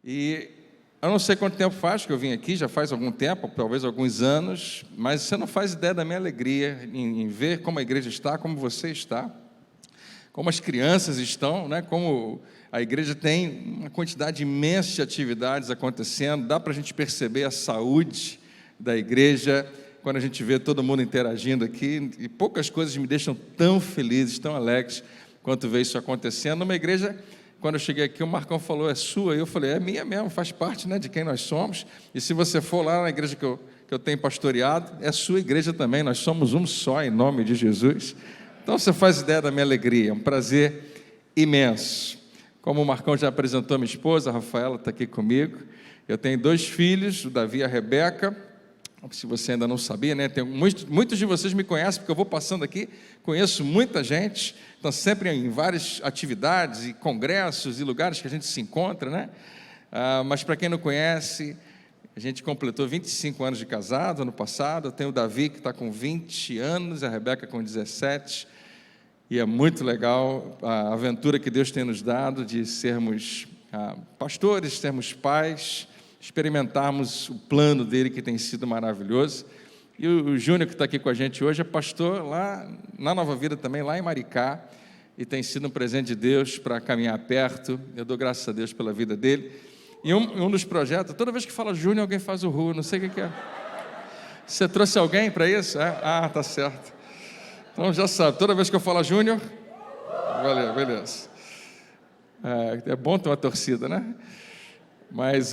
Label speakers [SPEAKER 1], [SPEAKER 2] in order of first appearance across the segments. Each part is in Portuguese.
[SPEAKER 1] E eu não sei quanto tempo faz que eu vim aqui, já faz algum tempo, talvez alguns anos, mas você não faz ideia da minha alegria em ver como a igreja está, como você está, como as crianças estão, né? Como a igreja tem uma quantidade imensa de atividades acontecendo, dá para a gente perceber a saúde da igreja quando a gente vê todo mundo interagindo aqui, e poucas coisas me deixam tão felizes, tão alegres, quanto ver isso acontecendo. Numa igreja, quando eu cheguei aqui, o Marcão falou, é sua? E eu falei, é minha mesmo, faz parte, né, de quem nós somos, e se você for lá na igreja que eu tenho pastoreado, é sua igreja também, nós somos um só, em nome de Jesus. Então você faz ideia da minha alegria, é um prazer imenso. Como o Marcão já apresentou minha esposa, a Rafaela está aqui comigo, eu tenho 2 filhos, o Davi e a Rebeca. Se você ainda não sabia, né? Muitos de vocês me conhecem, porque eu vou passando aqui, conheço muita gente, estão sempre em várias atividades e congressos e lugares que a gente se encontra, né? Mas para quem não conhece, a gente completou 25 anos de casado ano passado. Eu tenho o Davi, que está com 20 anos, a Rebeca com 17, e é muito legal a aventura que Deus tem nos dado de sermos pastores, sermos pais, experimentarmos o plano dele, que tem sido maravilhoso. E o Júnior, que está aqui com a gente hoje, é pastor lá na Nova Vida também, lá em Maricá, e tem sido um presente de Deus para caminhar perto. Eu dou graças a Deus pela vida dele. E um dos projetos, toda vez que fala Júnior, alguém faz o não sei o que é. Você trouxe alguém para isso? Tá certo. Então já sabe, toda vez que eu falo Júnior, valeu, beleza. É bom ter uma torcida, né? Mas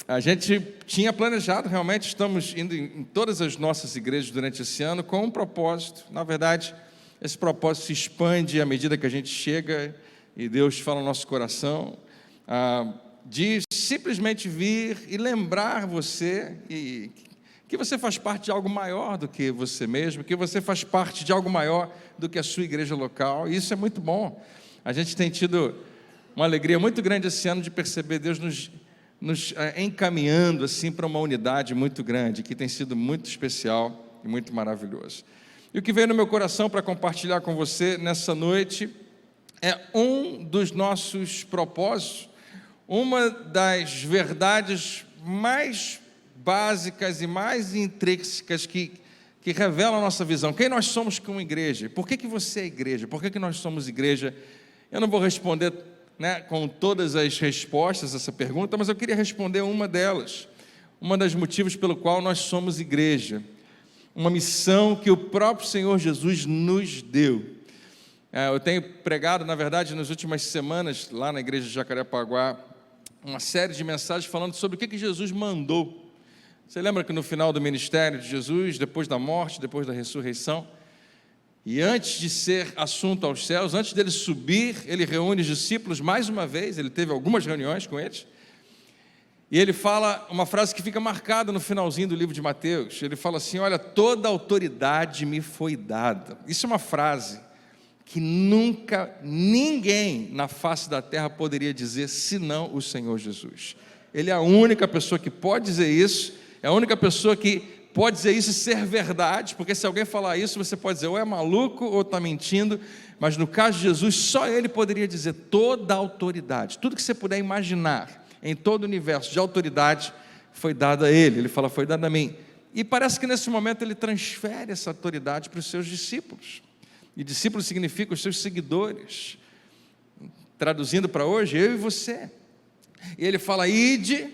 [SPEAKER 1] a gente tinha planejado, realmente, estamos indo em todas as nossas igrejas durante esse ano com um propósito. Na verdade, esse propósito se expande à medida que a gente chega e Deus fala no nosso coração, de simplesmente vir e lembrar você que você faz parte de algo maior do que você mesmo, que você faz parte de algo maior do que a sua igreja local, e isso é muito bom. A gente tem tido uma alegria muito grande esse ano de perceber Deus nos encaminhando assim para uma unidade muito grande, que tem sido muito especial e muito maravilhoso. E o que veio no meu coração para compartilhar com você nessa noite é um dos nossos propósitos, uma das verdades mais básicas e mais intrínsecas que revelam a nossa visão. Quem nós somos como igreja? Por que você é igreja? Por que nós somos igreja? Eu não vou responder, né, com todas as respostas a essa pergunta, mas eu queria responder uma delas, uma dos motivos pelo qual nós somos igreja, uma missão que o próprio Senhor Jesus nos deu. Eu tenho pregado, na verdade, nas últimas semanas, lá na igreja de Jacarepaguá, uma série de mensagens falando sobre o que Jesus mandou. Você lembra que no final do ministério de Jesus, depois da morte, depois da ressurreição, e antes de ser assunto aos céus, antes dele subir, ele reúne os discípulos mais uma vez, ele teve algumas reuniões com eles, e ele fala uma frase que fica marcada no finalzinho do livro de Mateus. Ele fala assim, olha, toda autoridade me foi dada. Isso é uma frase que nunca ninguém na face da terra poderia dizer, senão o Senhor Jesus. Ele é a única pessoa que pode dizer isso, é a única pessoa que pode dizer isso e ser verdade, porque se alguém falar isso, você pode dizer, ou é maluco ou está mentindo, mas no caso de Jesus, só ele poderia dizer toda a autoridade, tudo que você puder imaginar, em todo o universo de autoridade, foi dado a ele. Ele fala, foi dado a mim. E parece que nesse momento ele transfere essa autoridade para os seus discípulos, e discípulos significa os seus seguidores, traduzindo para hoje, eu e você. E ele fala, ide,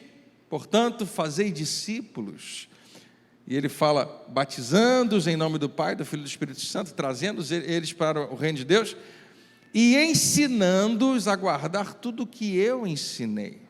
[SPEAKER 1] portanto, fazei discípulos. E ele fala, batizando-os em nome do Pai, do Filho e do Espírito Santo, trazendo eles para o reino de Deus, e ensinando-os a guardar tudo o que eu ensinei.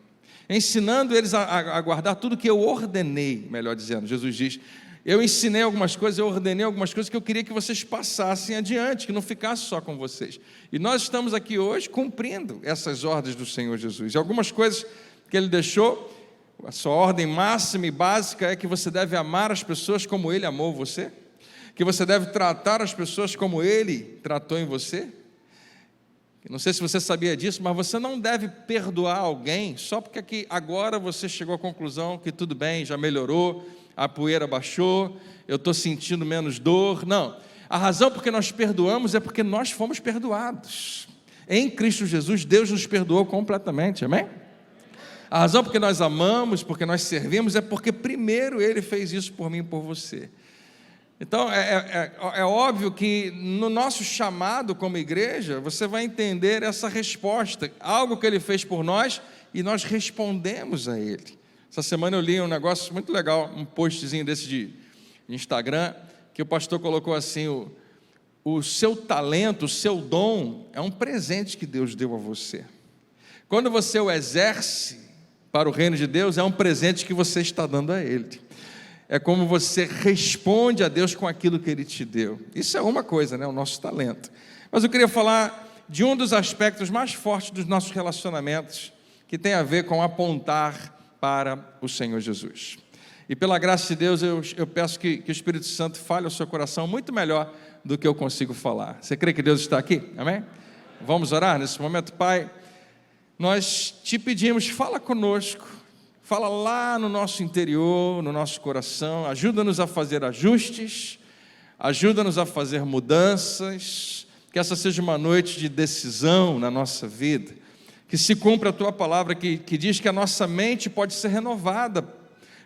[SPEAKER 1] Ensinando eles a guardar tudo o que eu ordenei, melhor dizendo. Jesus diz, eu ensinei algumas coisas, eu ordenei algumas coisas que eu queria que vocês passassem adiante, que não ficasse só com vocês. E nós estamos aqui hoje cumprindo essas ordens do Senhor Jesus. E algumas coisas que ele deixou, a sua ordem máxima e básica é que você deve amar as pessoas como ele amou você, que você deve tratar as pessoas como ele tratou em você. Não sei se você sabia disso, mas você não deve perdoar alguém só porque aqui agora você chegou à conclusão que tudo bem, já melhorou, a poeira baixou, eu estou sentindo menos dor. Não, a razão porque nós perdoamos é porque nós fomos perdoados. Em Cristo Jesus, Deus nos perdoou completamente, amém? A razão porque nós amamos, porque nós servimos, é porque primeiro Ele fez isso por mim e por você. Então, é óbvio que no nosso chamado como igreja, você vai entender essa resposta, algo que Ele fez por nós e nós respondemos a Ele. Essa semana eu li um negócio muito legal, um postzinho desse de Instagram, que o pastor colocou assim, o seu talento, o seu dom é um presente que Deus deu a você. Quando você o exerce para o reino de Deus, é um presente que você está dando a Ele. É como você responde a Deus com aquilo que Ele te deu. Isso é uma coisa, né? O nosso talento. Mas eu queria falar de um dos aspectos mais fortes dos nossos relacionamentos, que tem a ver com apontar para o Senhor Jesus. E pela graça de Deus, eu peço que o Espírito Santo fale ao seu coração muito melhor do que eu consigo falar. Você crê que Deus está aqui? Amém? Vamos orar nesse momento? Pai, nós te pedimos, fala conosco. Fala lá no nosso interior, no nosso coração, ajuda-nos a fazer ajustes, ajuda-nos a fazer mudanças, que essa seja uma noite de decisão na nossa vida, que se cumpra a Tua palavra que diz que a nossa mente pode ser renovada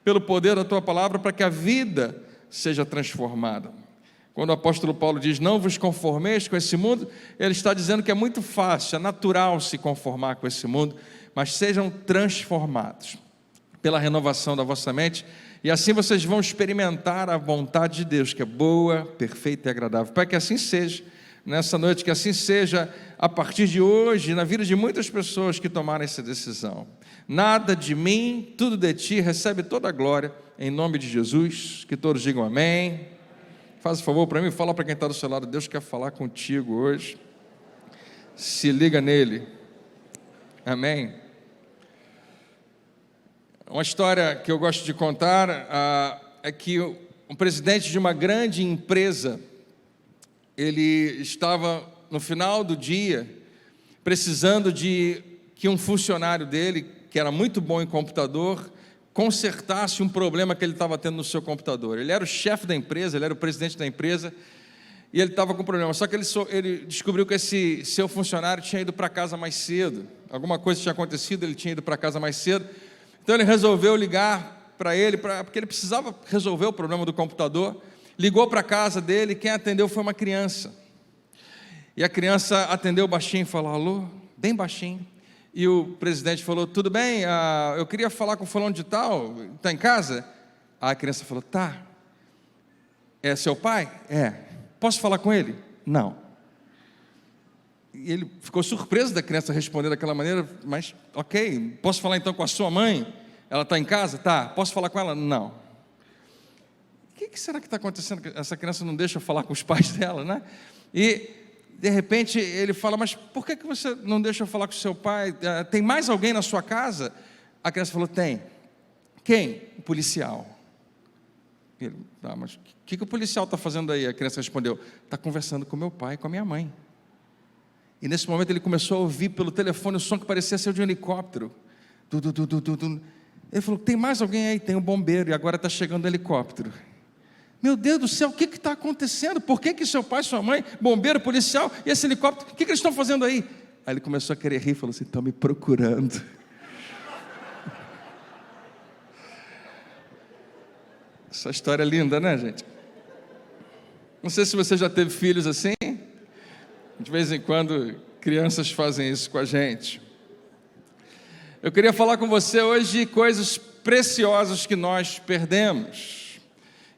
[SPEAKER 1] pelo poder da Tua palavra para que a vida seja transformada. Quando o apóstolo Paulo diz, não vos conformeis com esse mundo, ele está dizendo que é muito fácil, é natural se conformar com esse mundo, mas sejam transformados pela renovação da vossa mente, e assim vocês vão experimentar a vontade de Deus, que é boa, perfeita e agradável. Pai, que assim seja, nessa noite, que assim seja, a partir de hoje, na vida de muitas pessoas que tomaram essa decisão. Nada de mim, tudo de Ti, recebe toda a glória, em nome de Jesus, que todos digam amém. Faz um favor para mim, fala para quem está do seu lado, Deus quer falar contigo hoje, se liga nele, amém. Uma história que eu gosto de contar é que um presidente de uma grande empresa, ele estava no final do dia precisando de que um funcionário dele, que era muito bom em computador, consertasse um problema que ele estava tendo no seu computador. Ele era o chefe da empresa, ele era o presidente da empresa, e ele estava com problema, só que ele descobriu que esse seu funcionário tinha ido para casa mais cedo, alguma coisa tinha acontecido, ele tinha ido para casa mais cedo. Então ele resolveu ligar para ele, porque ele precisava resolver o problema do computador. Ligou para a casa dele, quem atendeu foi uma criança. E a criança atendeu baixinho e falou, alô, bem baixinho. E o presidente falou, tudo bem, eu queria falar com o fulano de tal, está em casa? A criança falou, tá. É seu pai? É. Posso falar com ele? Não. E ele ficou surpreso da criança responder daquela maneira, mas ok, posso falar então com a sua mãe? Ela está em casa? Tá. Posso falar com ela? Não. O que será que está acontecendo? Essa criança não deixa eu falar com os pais dela, né? E de repente ele fala, mas por que você não deixa eu falar com o seu pai? Tem mais alguém na sua casa? A criança falou, tem. Quem? O policial. Ele, mas o que o policial está fazendo aí? A criança respondeu, está conversando com meu pai e com a minha mãe. E nesse momento ele começou a ouvir pelo telefone o som que parecia ser de um helicóptero. Ele falou, tem mais alguém aí? Tem um bombeiro e agora está chegando o helicóptero. Meu Deus do céu, o que está acontecendo? Por que seu pai, sua mãe, bombeiro, policial e esse helicóptero, o que eles estão fazendo aí? Aí ele começou a querer rir e falou assim, estão me procurando. Essa história é linda, né, gente? Não sei se você já teve filhos assim. De vez em quando, crianças fazem isso com a gente. Eu queria falar com você hoje de coisas preciosas que nós perdemos.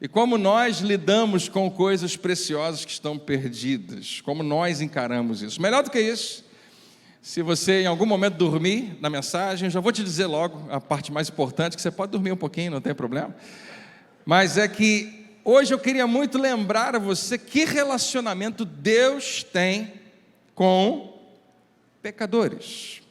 [SPEAKER 1] E como nós lidamos com coisas preciosas que estão perdidas. Como nós encaramos isso. Melhor do que isso, se você em algum momento dormir na mensagem, já vou te dizer logo a parte mais importante, que você pode dormir um pouquinho, não tem problema. Mas é que hoje eu queria muito lembrar a você que relacionamento Deus tem com pecadores.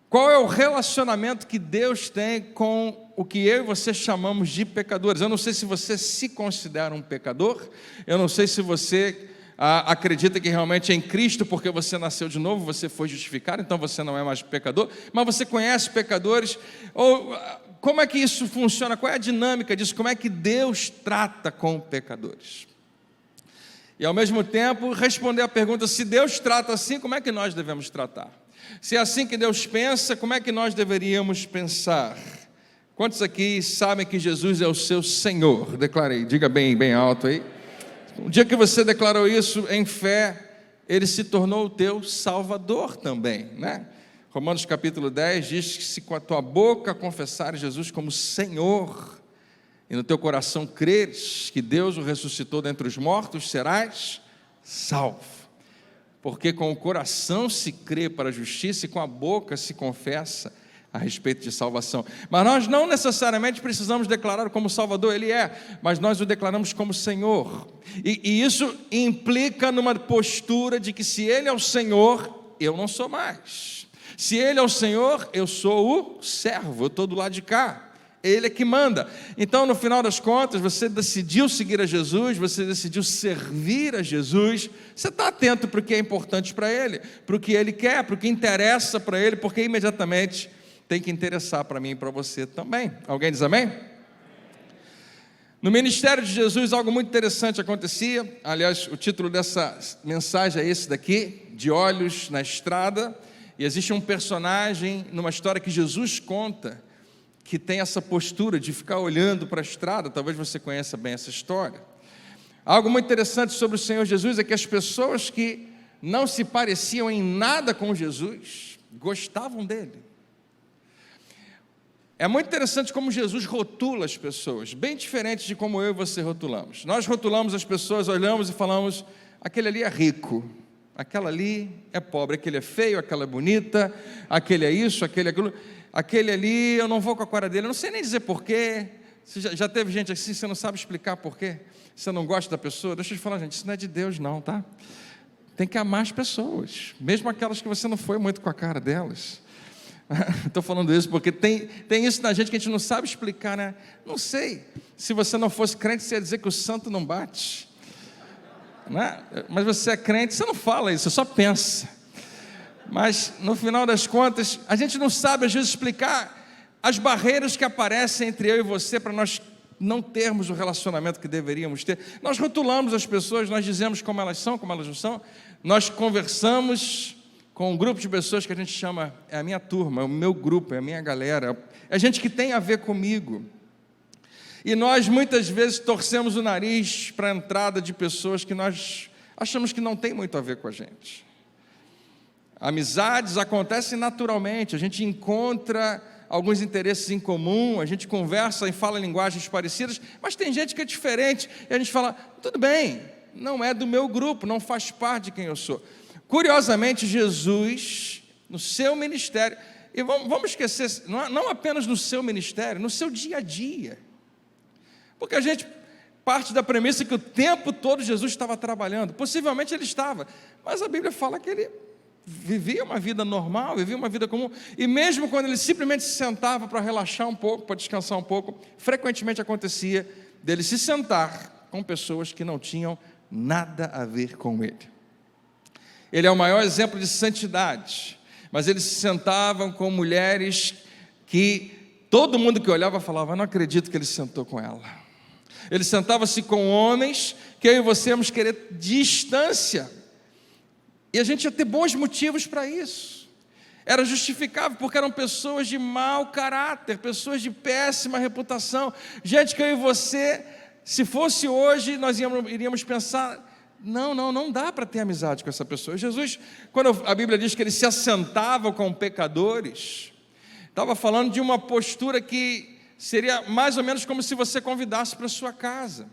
[SPEAKER 1] Qual é o relacionamento que Deus tem com o que eu e você chamamos de pecadores? Eu não sei se você se considera um pecador, eu não sei se você acredita que realmente é em Cristo, porque você nasceu de novo, você foi justificado, então você não é mais pecador, mas você conhece pecadores, ou como é que isso funciona? Qual é a dinâmica disso? Como é que Deus trata com pecadores? E ao mesmo tempo responder a pergunta, se Deus trata assim, como é que nós devemos tratar? Se é assim que Deus pensa, como é que nós deveríamos pensar? Quantos aqui sabem que Jesus é o seu Senhor? Declarei, diga bem, bem alto aí. O dia que você declarou isso em fé, Ele se tornou o teu Salvador também, né? Romanos capítulo 10 diz que se com a tua boca confessares Jesus como Senhor, e no teu coração creres que Deus o ressuscitou dentre os mortos, serás salvo. Porque com o coração se crê para a justiça e com a boca se confessa a respeito de salvação. Mas nós não necessariamente precisamos declarar como Salvador, Ele é, mas nós o declaramos como Senhor. E isso implica numa postura de que se Ele é o Senhor, eu não sou mais. Se Ele é o Senhor, eu sou o servo, eu estou do lado de cá. Ele é que manda. Então, no final das contas, você decidiu seguir a Jesus, você decidiu servir a Jesus, você está atento para o que é importante para Ele, para o que Ele quer, para o que interessa para Ele, porque imediatamente tem que interessar para mim e para você também. Alguém diz amém? No ministério de Jesus, algo muito interessante acontecia. Aliás, o título dessa mensagem é esse daqui, De Olhos na Estrada. E existe um personagem numa história que Jesus conta, que tem essa postura de ficar olhando para a estrada. Talvez você conheça bem essa história. Algo muito interessante sobre o Senhor Jesus é que as pessoas que não se pareciam em nada com Jesus, gostavam dele. É muito interessante como Jesus rotula as pessoas, bem diferente de como eu e você rotulamos. Nós rotulamos as pessoas, olhamos e falamos, aquele ali é rico, aquela ali é pobre, aquele é feio, aquela é bonita, aquele é isso, aquele é aquilo. Aquele ali, eu não vou com a cara dele, eu não sei nem dizer porquê. Já teve gente assim, você não sabe explicar porquê, você não gosta da pessoa. Deixa eu te falar, gente, isso não é de Deus não, tá? Tem que amar as pessoas, mesmo aquelas que você não foi muito com a cara delas. Estou falando isso porque tem isso na gente que a gente não sabe explicar, né? Não sei, se você não fosse crente, você ia dizer que o santo não bate, né? Mas você é crente, você não fala isso, você só pensa. Mas, no final das contas, a gente não sabe, às vezes, explicar as barreiras que aparecem entre eu e você para nós não termos o relacionamento que deveríamos ter. Nós rotulamos as pessoas, nós dizemos como elas são, como elas não são. Nós conversamos com um grupo de pessoas que a gente chama, é a minha turma, é o meu grupo, é a minha galera, é gente que tem a ver comigo. E nós, muitas vezes, torcemos o nariz para a entrada de pessoas que nós achamos que não tem muito a ver com a gente. Amizades acontecem naturalmente, a gente encontra alguns interesses em comum, a gente conversa e fala linguagens parecidas, mas tem gente que é diferente, e a gente fala, tudo bem, não é do meu grupo, não faz parte de quem eu sou. Curiosamente, Jesus, no seu ministério, e vamos esquecer, não apenas no seu ministério, no seu dia a dia, porque a gente parte da premissa que o tempo todo Jesus estava trabalhando, possivelmente ele estava, mas a Bíblia fala que ele vivia uma vida normal, vivia uma vida comum, e mesmo quando ele simplesmente se sentava para relaxar um pouco, para descansar um pouco, frequentemente acontecia dele se sentar com pessoas que não tinham nada a ver com ele. Ele é o maior exemplo de santidade, mas eles se sentavam com mulheres que todo mundo que olhava falava, não acredito que ele se sentou com ela. Ele sentava-se com homens que eu e você íamos querer distância, e a gente ia ter bons motivos para isso. Era justificável, porque eram pessoas de mau caráter, pessoas de péssima reputação, gente que eu e você, se fosse hoje, nós iríamos pensar, não dá para ter amizade com essa pessoa. Jesus, quando a Bíblia diz que ele se assentava com pecadores, estava falando de uma postura que seria mais ou menos como se você convidasse para a sua casa,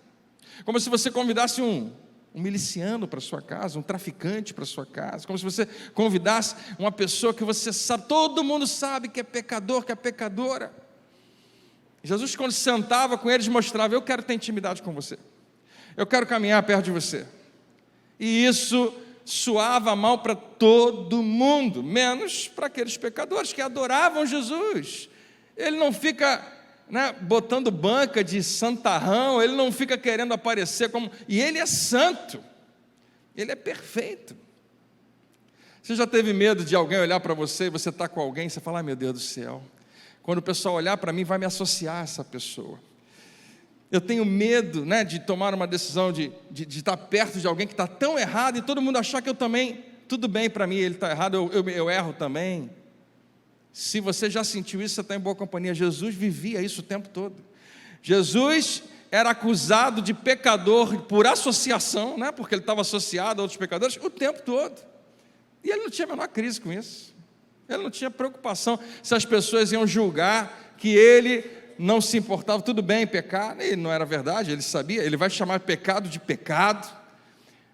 [SPEAKER 1] como se você convidasse um miliciano para sua casa, um traficante para sua casa, como se você convidasse uma pessoa que você sabe, todo mundo sabe que é pecador, que é pecadora. Jesus, quando sentava com eles, mostrava, eu quero ter intimidade com você, eu quero caminhar perto de você, e isso soava mal para todo mundo, menos para aqueles pecadores que adoravam Jesus. Ele não fica botando banca de santarrão, ele não fica querendo aparecer como, e ele é santo, ele é perfeito. Você já teve medo de alguém olhar para você, e você está com alguém, e você fala, ai meu Deus do céu, quando o pessoal olhar para mim, vai me associar a essa pessoa. Eu tenho medo de tomar uma decisão, de estar perto de alguém que está tão errado, e todo mundo achar que eu também tudo bem para mim, ele está errado, eu erro também. Se você já sentiu isso, você está em boa companhia. Jesus vivia isso o tempo todo. Jesus era acusado de pecador por associação, né? Porque ele estava associado a outros pecadores o tempo todo. E ele não tinha a menor crise com isso. Ele não tinha preocupação se as pessoas iam julgar que ele não se importava. Tudo bem pecar, e não era verdade, ele sabia, ele vai chamar pecado de pecado.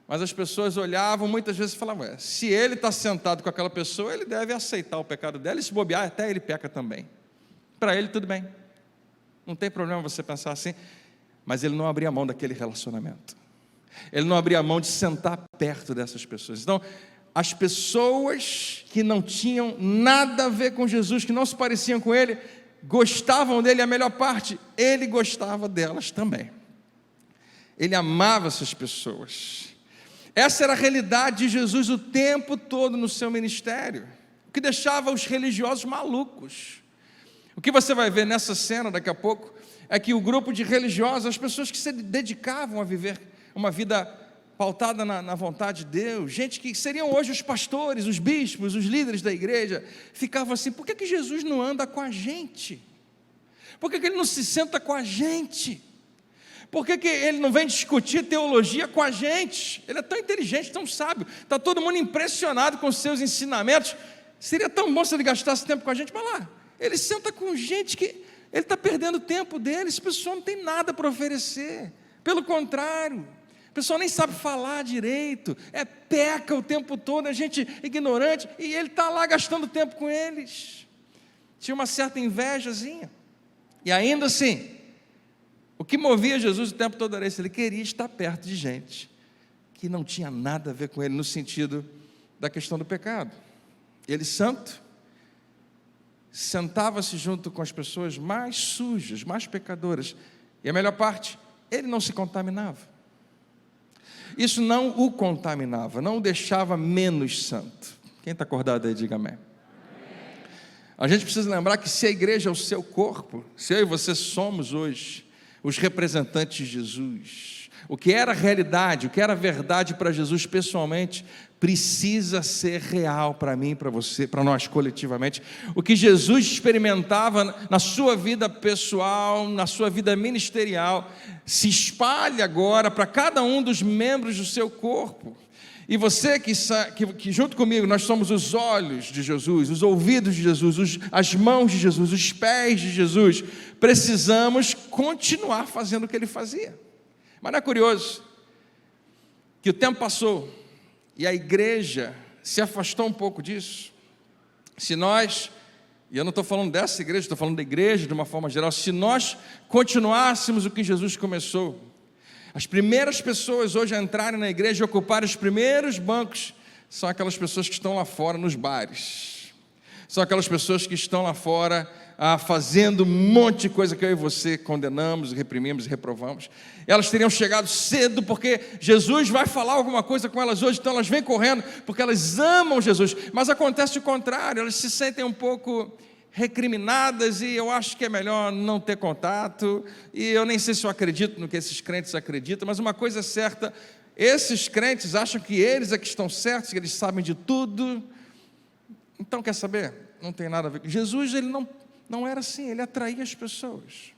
[SPEAKER 1] Mas as pessoas olhavam muitas vezes e falavam, se ele está sentado com aquela pessoa, ele deve aceitar o pecado dela, e se bobear, até ele peca também. Para ele tudo bem, não tem problema você pensar assim. Mas ele não abria mão daquele relacionamento, ele não abria mão de sentar perto dessas pessoas. Então, as pessoas que não tinham nada a ver com Jesus, que não se pareciam com ele, gostavam dele. A melhor parte, ele gostava delas também. Ele amava essas pessoas. Essa era a realidade de Jesus o tempo todo no seu ministério, o que deixava os religiosos malucos. O que você vai ver nessa cena daqui a pouco é que o grupo de religiosos, as pessoas que se dedicavam a viver uma vida pautada na vontade de Deus, gente que seriam hoje os pastores, os bispos, os líderes da igreja, ficavam assim, por que Jesus não anda com a gente? Por que ele não se senta com a gente? Por que ele não vem discutir teologia com a gente? Ele é tão inteligente, tão sábio, está todo mundo impressionado com os seus ensinamentos. Seria tão bom se ele gastasse tempo com a gente, mas lá, ele senta com gente que ele está perdendo o tempo dele. Esse pessoal não tem nada para oferecer, pelo contrário, o pessoal nem sabe falar direito, peca o tempo todo, é gente ignorante, e ele está lá gastando tempo com eles. Tinha uma certa invejazinha, e ainda assim, o que movia Jesus o tempo todo era isso, ele queria estar perto de gente que não tinha nada a ver com ele, no sentido da questão do pecado. Ele, santo, sentava-se junto com as pessoas mais sujas, mais pecadoras, e a melhor parte, ele não se contaminava. Isso não o contaminava, não o deixava menos santo. Quem está acordado aí, diga amém. A gente precisa lembrar que se a igreja é o seu corpo, se eu e você somos hoje os representantes de Jesus, o que era realidade, o que era verdade para Jesus pessoalmente, precisa ser real para mim, para você, para nós coletivamente. O que Jesus experimentava na sua vida pessoal, na sua vida ministerial, se espalha agora para cada um dos membros do seu corpo. E você que junto comigo, nós somos os olhos de Jesus, os ouvidos de Jesus, as mãos de Jesus, os pés de Jesus, precisamos continuar fazendo o que ele fazia. Mas não é curioso que o tempo passou e a igreja se afastou um pouco disso? Se nós, e eu não estou falando dessa igreja, estou falando da igreja de uma forma geral, se nós continuássemos o que Jesus começou, as primeiras pessoas hoje a entrarem na igreja e ocuparem os primeiros bancos são aquelas pessoas que estão lá fora nos bares, são aquelas pessoas que estão lá fora fazendo um monte de coisa que eu e você condenamos, reprimimos e reprovamos. Elas teriam chegado cedo porque Jesus vai falar alguma coisa com elas hoje, então elas vêm correndo porque elas amam Jesus, mas acontece o contrário, elas se sentem um pouco recriminadas e eu acho que é melhor não ter contato, e eu nem sei se eu acredito no que esses crentes acreditam, mas uma coisa é certa, esses crentes acham que eles é que estão certos, que eles sabem de tudo. Então quer saber? Não tem nada a ver. Jesus, ele não era assim, ele atraía as pessoas.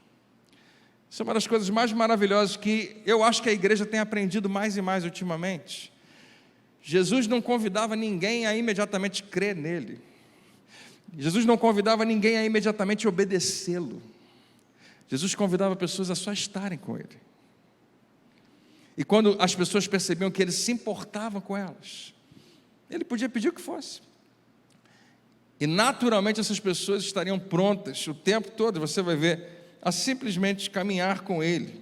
[SPEAKER 1] Isso é uma das coisas mais maravilhosas que eu acho que a igreja tem aprendido mais e mais ultimamente. Jesus não convidava ninguém a imediatamente crer nele. Jesus não convidava ninguém a imediatamente obedecê-lo. Jesus convidava pessoas a só estarem com ele. E quando as pessoas percebiam que ele se importava com elas, ele podia pedir o que fosse. E naturalmente essas pessoas estariam prontas o tempo todo, você vai ver, a simplesmente caminhar com ele.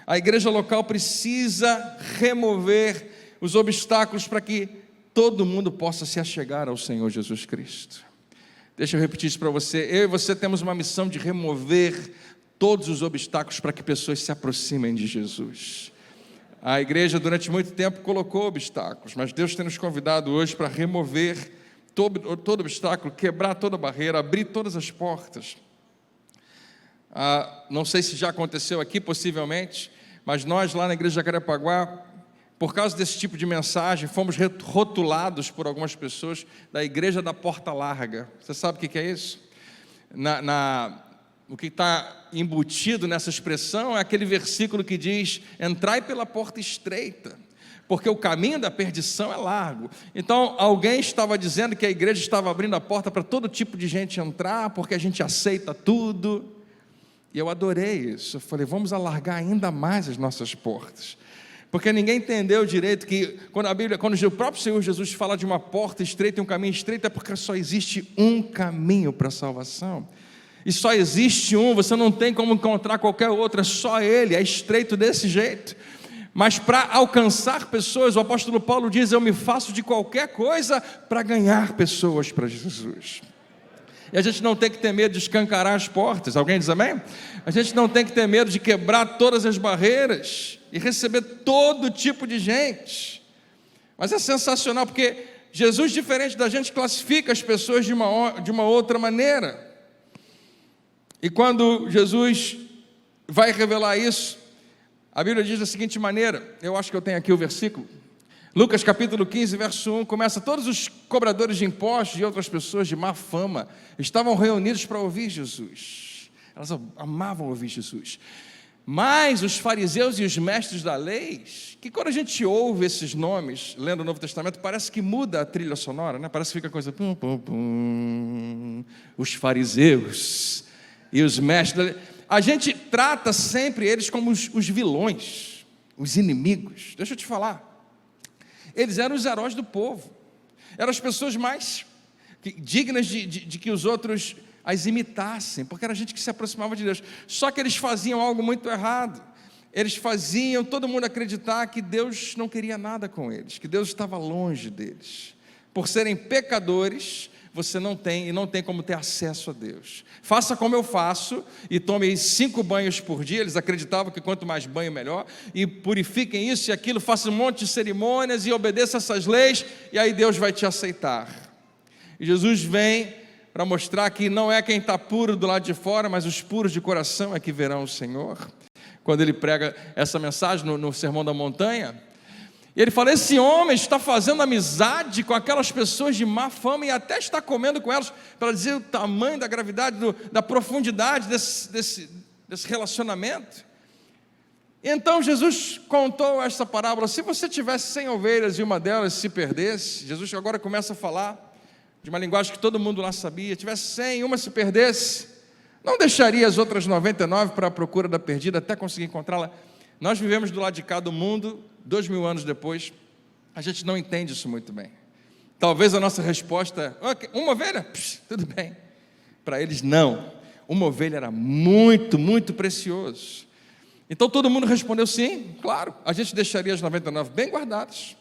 [SPEAKER 1] A igreja local precisa remover os obstáculos para que todo mundo possa se achegar ao Senhor Jesus Cristo. Deixa eu repetir isso para você. Eu e você temos uma missão de remover todos os obstáculos para que pessoas se aproximem de Jesus. A igreja durante muito tempo colocou obstáculos, mas Deus tem nos convidado hoje para remover todo obstáculo, quebrar toda barreira, abrir todas as portas. Não sei se já aconteceu aqui, possivelmente, mas nós lá na igreja de Jacarepaguá por causa desse tipo de mensagem, fomos rotulados por algumas pessoas da igreja da porta larga. Você sabe o que é isso? O que está embutido nessa expressão é aquele versículo que diz: entrai pela porta estreita, porque o caminho da perdição é largo. Então, alguém estava dizendo que a igreja estava abrindo a porta para todo tipo de gente entrar, porque a gente aceita tudo. E eu adorei isso. Eu falei, vamos alargar ainda mais as nossas portas. Porque ninguém entendeu direito que quando o próprio Senhor Jesus fala de uma porta estreita e um caminho estreito, é porque só existe um caminho para a salvação. E só existe um, você não tem como encontrar qualquer outro, é só Ele, é estreito desse jeito. Mas para alcançar pessoas, o apóstolo Paulo diz: eu me faço de qualquer coisa para ganhar pessoas para Jesus. E a gente não tem que ter medo de escancarar as portas. Alguém diz amém? A gente não tem que ter medo de quebrar todas as barreiras e receber todo tipo de gente. Mas é sensacional, porque Jesus, diferente da gente, classifica as pessoas de uma outra maneira. E quando Jesus vai revelar isso, a Bíblia diz da seguinte maneira, eu acho que eu tenho aqui o versículo, Lucas capítulo 15, verso 1, começa: todos os cobradores de impostos e outras pessoas de má fama estavam reunidos para ouvir Jesus. Elas amavam ouvir Jesus. Mas os fariseus e os mestres da lei, que quando a gente ouve esses nomes, lendo o Novo Testamento, parece que muda a trilha sonora, né? Parece que fica a coisa... Pum, pum, pum. Os fariseus e os mestres da lei. A gente trata sempre eles como os vilões, os inimigos. Deixa eu te falar. Eles eram os heróis do povo, eram as pessoas mais dignas de que os outros as imitassem, porque era gente que se aproximava de Deus. Só que eles faziam algo muito errado. Eles faziam todo mundo acreditar que Deus não queria nada com eles, que Deus estava longe deles. Por serem pecadores, você não tem como ter acesso a Deus. Faça como eu faço e tome 5 banhos por dia. Eles acreditavam que quanto mais banho melhor, e purifiquem isso e aquilo, faça um monte de cerimônias e obedeça essas leis, e aí Deus vai te aceitar. E Jesus vem para mostrar que não é quem está puro do lado de fora, mas os puros de coração é que verão o Senhor. Quando ele prega essa mensagem no Sermão da Montanha, ele fala: esse homem está fazendo amizade com aquelas pessoas de má fama e até está comendo com elas, para dizer o tamanho da gravidade, da profundidade desse relacionamento. Então Jesus contou essa parábola: se você tivesse 100 ovelhas e uma delas se perdesse, Jesus agora começa a falar de uma linguagem que todo mundo lá sabia, tivesse 100 e uma se perdesse, não deixaria as outras 99 para a procura da perdida até conseguir encontrá-la? Nós vivemos do lado de cá do mundo, 2000 anos depois, a gente não entende isso muito bem. Talvez a nossa resposta é: okay, uma ovelha? Tudo bem. Para eles não, uma ovelha era muito, muito precioso. Então todo mundo respondeu sim, claro, a gente deixaria as 99 bem guardadas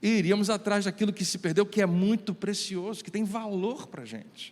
[SPEAKER 1] e iríamos atrás daquilo que se perdeu, que é muito precioso, que tem valor para a gente.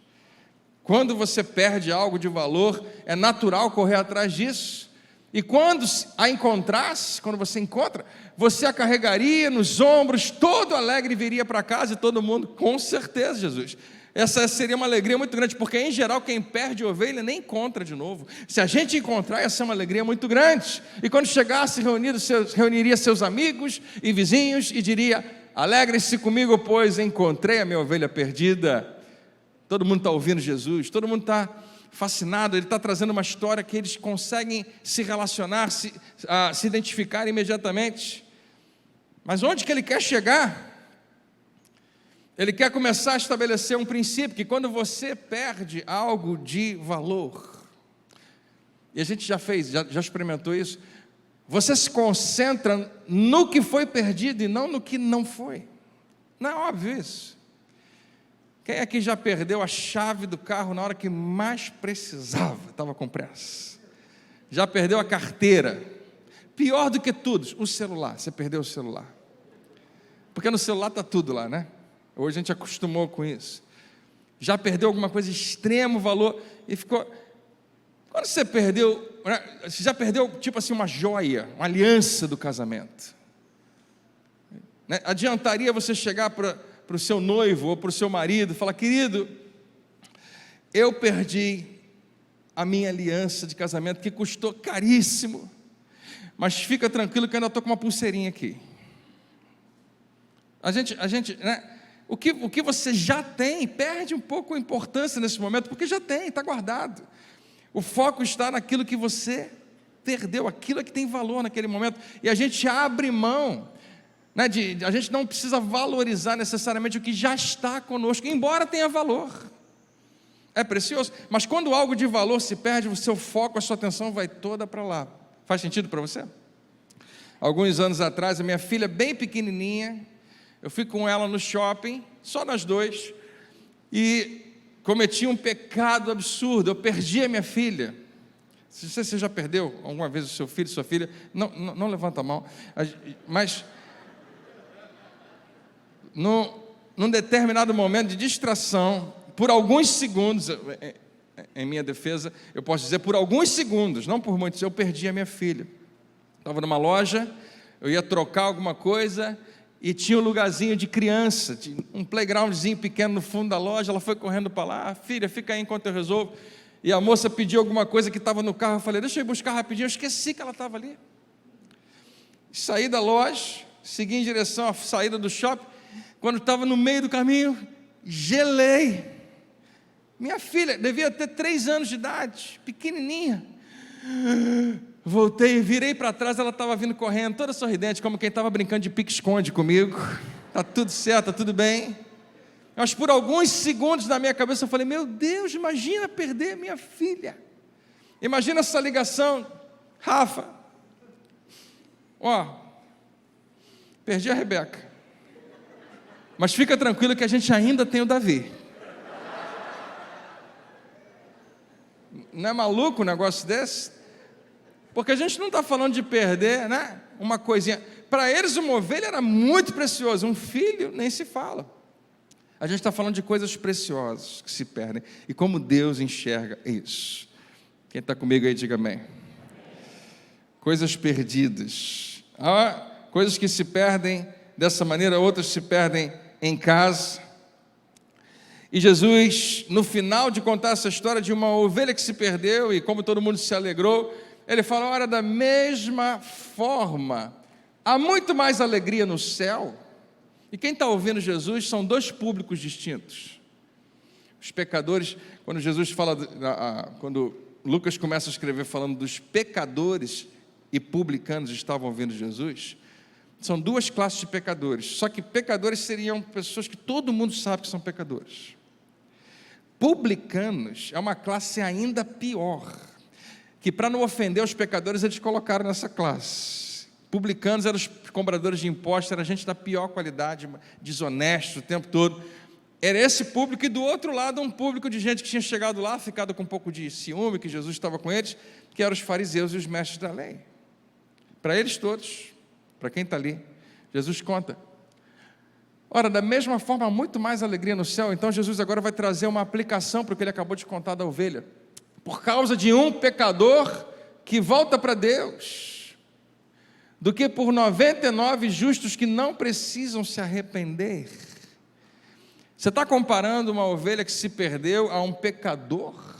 [SPEAKER 1] Quando você perde algo de valor, é natural correr atrás disso. E quando a encontrasse, quando você encontra, você a carregaria nos ombros, todo alegre, viria para casa, e todo mundo, com certeza, Jesus. Essa seria uma alegria muito grande, porque em geral quem perde ovelha nem encontra de novo. Se a gente encontrar, ia ser uma alegria muito grande. E quando chegasse reuniria seus amigos e vizinhos e diria: alegrem-se comigo, pois encontrei a minha ovelha perdida. Todo mundo está ouvindo Jesus, todo mundo está fascinado. Ele está trazendo uma história que eles conseguem se relacionar, se identificar imediatamente. Mas onde que ele quer chegar? Ele quer começar a estabelecer um princípio, que quando você perde algo de valor, e a gente já experimentou isso, você se concentra no que foi perdido e não no que não foi. Não é óbvio isso? Quem aqui já perdeu a chave do carro na hora que mais precisava, estava com pressa? Já perdeu a carteira? Pior do que tudo, o celular. Você perdeu o celular, porque no celular está tudo lá, né? Hoje a gente acostumou com isso. Já perdeu alguma coisa de extremo valor e ficou... Quando você perdeu, você já perdeu tipo assim uma joia, uma aliança do casamento, né? Adiantaria você chegar para o seu noivo ou para o seu marido e falar: querido, eu perdi a minha aliança de casamento, que custou caríssimo, mas fica tranquilo que eu ainda estou com uma pulseirinha aqui. Né? O que você já tem, perde um pouco a importância nesse momento, porque já tem, está guardado. O foco está naquilo que você perdeu, aquilo que tem valor naquele momento, e a gente abre mão, né, a gente não precisa valorizar necessariamente o que já está conosco, embora tenha valor, é precioso, mas quando algo de valor se perde, o seu foco, a sua atenção vai toda para lá. Faz sentido para você? Alguns anos atrás, a minha filha bem pequenininha, eu fui com ela no shopping, só nós dois, e cometi um pecado absurdo, eu perdi a minha filha. Se você já perdeu alguma vez o seu filho, sua filha, não levanta a mão, mas num determinado momento de distração, por alguns segundos, em minha defesa, eu posso dizer por alguns segundos, não por muitos, eu perdi a minha filha. Estava numa loja, eu ia trocar alguma coisa, e tinha um lugarzinho de criança, tinha um playgroundzinho pequeno no fundo da loja. Ela foi correndo para lá, filha, fica aí enquanto eu resolvo. E a moça pediu alguma coisa que estava no carro, eu falei, deixa eu ir buscar rapidinho, eu esqueci que ela estava ali. Saí da loja, segui em direção à saída do shopping, quando estava no meio do caminho, gelei. Minha filha devia ter 3 anos de idade, pequenininha. Voltei, virei para trás, ela estava vindo correndo, toda sorridente, como quem estava brincando de pique-esconde comigo. Está tudo certo, está tudo bem. Mas por alguns segundos na minha cabeça eu falei, meu Deus, imagina perder minha filha. Imagina essa ligação, Rafa, perdi a Rebeca. Mas fica tranquilo que a gente ainda tem o Davi. Não é maluco um negócio desse? Porque a gente não está falando de perder, né, uma coisinha. Para eles uma ovelha era muito preciosa, um filho nem se fala. A gente está falando de coisas preciosas que se perdem, e como Deus enxerga isso. Quem está comigo aí, diga amém. Coisas perdidas. Há coisas que se perdem dessa maneira, outras se perdem em casa. E Jesus, no final de contar essa história de uma ovelha que se perdeu, e como todo mundo se alegrou, ele fala, olha, da mesma forma, há muito mais alegria no céu. E quem está ouvindo Jesus são 2 públicos distintos. Os pecadores, quando Jesus fala, quando Lucas começa a escrever falando dos pecadores e publicanos estavam ouvindo Jesus, são 2 classes de pecadores, só que pecadores seriam pessoas que todo mundo sabe que são pecadores. Publicanos é uma classe ainda pior, que para não ofender os pecadores, eles colocaram nessa classe. Publicanos eram os cobradores de impostos, era gente da pior qualidade, desonesto o tempo todo. Era esse público, e do outro lado um público de gente que tinha chegado lá, ficado com um pouco de ciúme, que Jesus estava com eles, que eram os fariseus e os mestres da lei. Para eles todos, para quem está ali, Jesus conta. Ora, da mesma forma, há muito mais alegria no céu. Então Jesus agora vai trazer uma aplicação para o que ele acabou de contar da ovelha. Por causa de um pecador que volta para Deus, do que por 99 justos que não precisam se arrepender. Você está comparando uma ovelha que se perdeu a um pecador?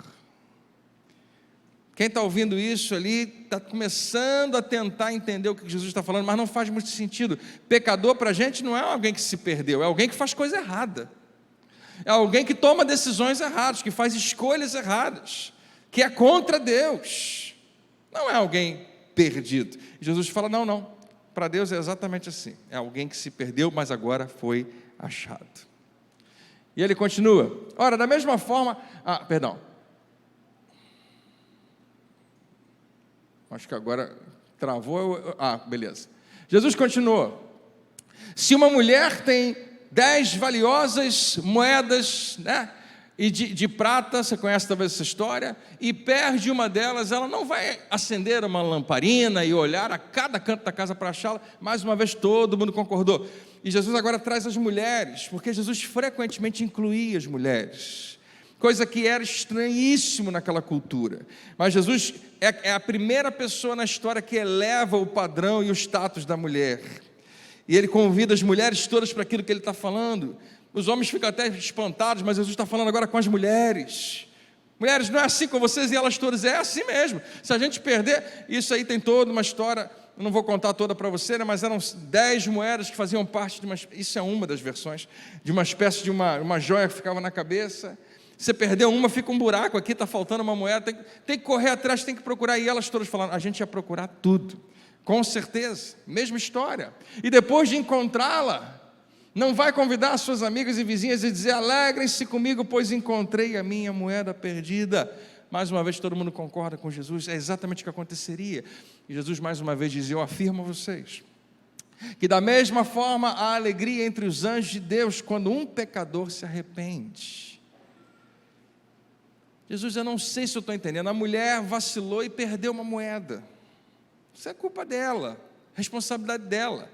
[SPEAKER 1] Quem está ouvindo isso ali, está começando a tentar entender o que Jesus está falando, mas não faz muito sentido. Pecador para a gente não é alguém que se perdeu, é alguém que faz coisa errada. É alguém que toma decisões erradas, que faz escolhas erradas, que é contra Deus. Não é alguém perdido. Jesus fala, não, para Deus é exatamente assim. É alguém que se perdeu, mas agora foi achado. E ele continua. Ora, da mesma forma... Acho que agora travou. Beleza. Jesus continua. Se uma mulher tem 10 valiosas moedas, né, e de prata, você conhece talvez essa história, e perde uma delas, ela não vai acender uma lamparina e olhar a cada canto da casa para achá-la. Mais uma vez todo mundo concordou. E Jesus agora traz as mulheres, porque Jesus frequentemente incluía as mulheres, coisa que era estranhíssimo naquela cultura. Mas Jesus é a primeira pessoa na história que eleva o padrão e o status da mulher. E ele convida as mulheres todas para aquilo que ele está falando. Os homens ficam até espantados, mas Jesus está falando agora com as mulheres. Mulheres, não é assim com vocês e elas todas, é assim mesmo. Se a gente perder, isso aí tem toda uma história eu não vou contar toda para você, né, mas eram 10 moedas que faziam parte de uma, isso é uma das versões, de uma espécie de uma joia que ficava na cabeça. Você perdeu uma, fica um buraco aqui, está faltando uma moeda, tem que correr atrás, tem que procurar. E elas todas falando, a gente ia procurar tudo, com certeza, mesma história. E depois de encontrá-la, não vai convidar as suas amigas e vizinhas e dizer, alegrem-se comigo, pois encontrei a minha moeda perdida. Mais uma vez todo mundo concorda com Jesus, é exatamente o que aconteceria. E Jesus mais uma vez diz, eu afirmo a vocês, que da mesma forma há alegria entre os anjos de Deus, quando um pecador se arrepende. Jesus, eu não sei se eu estou entendendo, a mulher vacilou e perdeu uma moeda, isso é culpa dela, responsabilidade dela.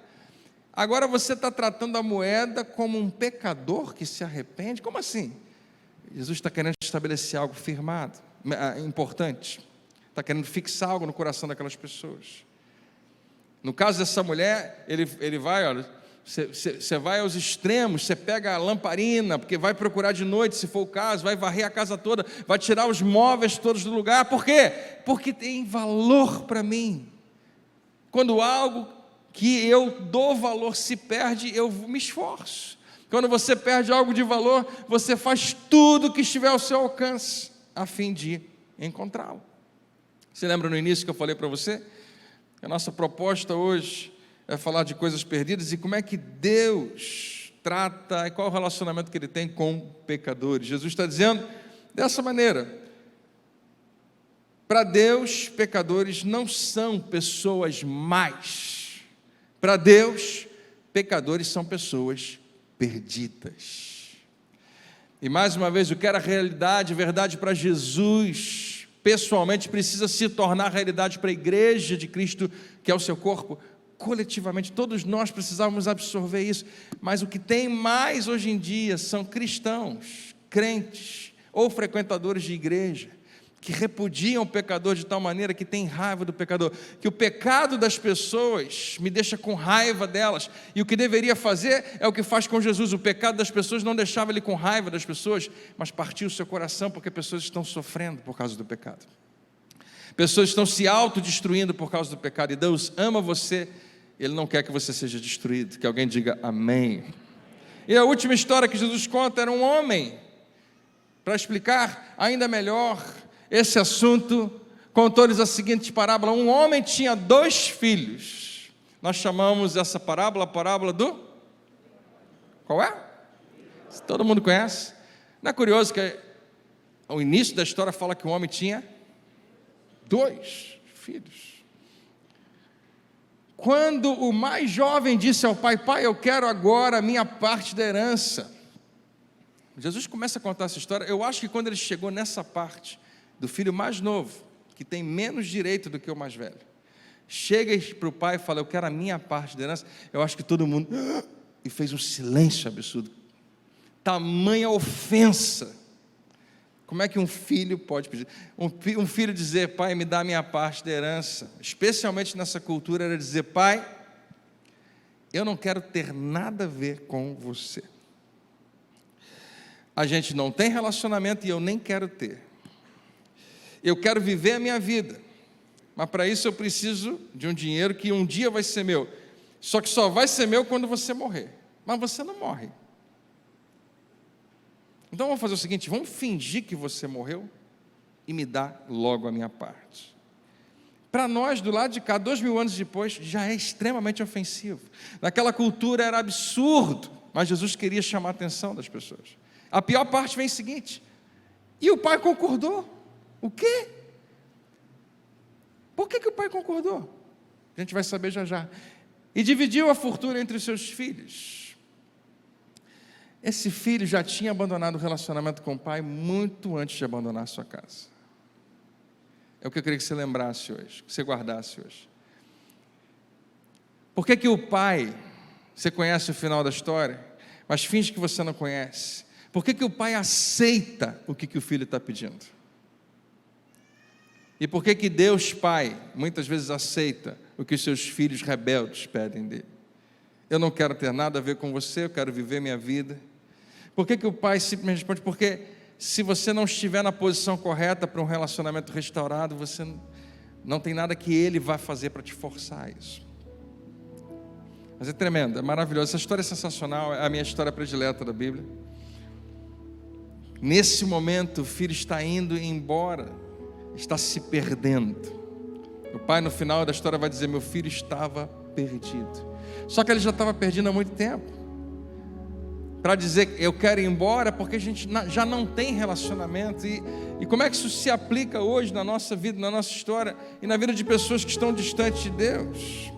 [SPEAKER 1] Agora você está tratando a moeda como um pecador que se arrepende? Como assim? Jesus está querendo estabelecer algo firmado, importante, está querendo fixar algo no coração daquelas pessoas. No caso dessa mulher, ele vai, olha, você vai aos extremos, você pega a lamparina, porque vai procurar de noite, se for o caso, vai varrer a casa toda, vai tirar os móveis todos do lugar. Por quê? Porque tem valor para mim. Quando algo que eu dou valor se perde, eu me esforço. Quando você perde algo de valor, você faz tudo que estiver ao seu alcance, a fim de encontrá-lo. Você lembra no início que eu falei para você? A nossa proposta hoje é falar de coisas perdidas e como é que Deus trata, e qual é o relacionamento que Ele tem com pecadores. Jesus está dizendo dessa maneira, para Deus, pecadores não são pessoas más. Para Deus, pecadores são pessoas perdidas. E mais uma vez, o que era realidade, verdade para Jesus, pessoalmente precisa se tornar realidade para a igreja de Cristo, que é o seu corpo. Coletivamente, todos nós precisávamos absorver isso, mas o que tem mais hoje em dia são cristãos, crentes ou frequentadores de igreja, que repudiam o pecador de tal maneira que tem raiva do pecador, que o pecado das pessoas me deixa com raiva delas, e o que deveria fazer é o que faz com Jesus. O pecado das pessoas não deixava ele com raiva das pessoas, mas partia o seu coração, porque pessoas estão sofrendo por causa do pecado, pessoas estão se autodestruindo por causa do pecado, e Deus ama você, Ele não quer que você seja destruído. Que alguém diga amém. E a última história que Jesus conta era um homem, para explicar ainda melhor esse assunto, contou-lhes a seguinte parábola. Um homem tinha 2 filhos. Nós chamamos essa parábola a parábola do... Qual é? Todo mundo conhece? Não é curioso que o início da história fala que o homem tinha 2 filhos. Quando o mais jovem disse ao pai, pai, eu quero agora a minha parte da herança. Jesus começa a contar essa história. Eu acho que quando ele chegou nessa parte do filho mais novo, que tem menos direito do que o mais velho, chega para o pai e fala, eu quero a minha parte da herança, eu acho que todo mundo e fez um silêncio absurdo. Tamanha ofensa. Como é que um filho pode pedir? Um filho dizer, pai, me dá a minha parte da herança, especialmente nessa cultura, era dizer, pai, eu não quero ter nada a ver com você. A gente não tem relacionamento e eu nem quero ter. Eu quero viver a minha vida, mas para isso eu preciso de um dinheiro que um dia vai ser meu, só que só vai ser meu quando você morrer, mas você não morre. Então vamos fazer o seguinte, vamos fingir que você morreu e me dá logo a minha parte. Para nós, do lado de cá, 2000 anos depois, já é extremamente ofensivo. Naquela cultura era absurdo, mas Jesus queria chamar a atenção das pessoas. A pior parte vem o seguinte, e o pai concordou. O quê? Por que o pai concordou? A gente vai saber já já. E dividiu a fortuna entre os seus filhos. Esse filho já tinha abandonado o relacionamento com o pai muito antes de abandonar a sua casa. É o que eu queria que você lembrasse hoje, que você guardasse hoje. Por que o pai, você conhece o final da história, mas finge que você não conhece? Por que o pai aceita o que o filho está pedindo? E por que Deus Pai muitas vezes aceita o que os seus filhos rebeldes pedem dele? Eu não quero ter nada a ver com você, eu quero viver minha vida. Por que o pai simplesmente responde? Porque se você não estiver na posição correta para um relacionamento restaurado, Não tem nada que ele vá fazer para te forçar isso. Mas é tremendo, é maravilhoso. Essa história é sensacional, é a minha história predileta da Bíblia. Nesse momento, o filho está indo embora, está se perdendo. O pai, no final da história, vai dizer: meu filho estava perdido. Só que ele já estava perdido há muito tempo. Para dizer eu quero ir embora, porque a gente já não tem relacionamento. E como é que isso se aplica hoje na nossa vida, na nossa história e na vida de pessoas que estão distantes de Deus,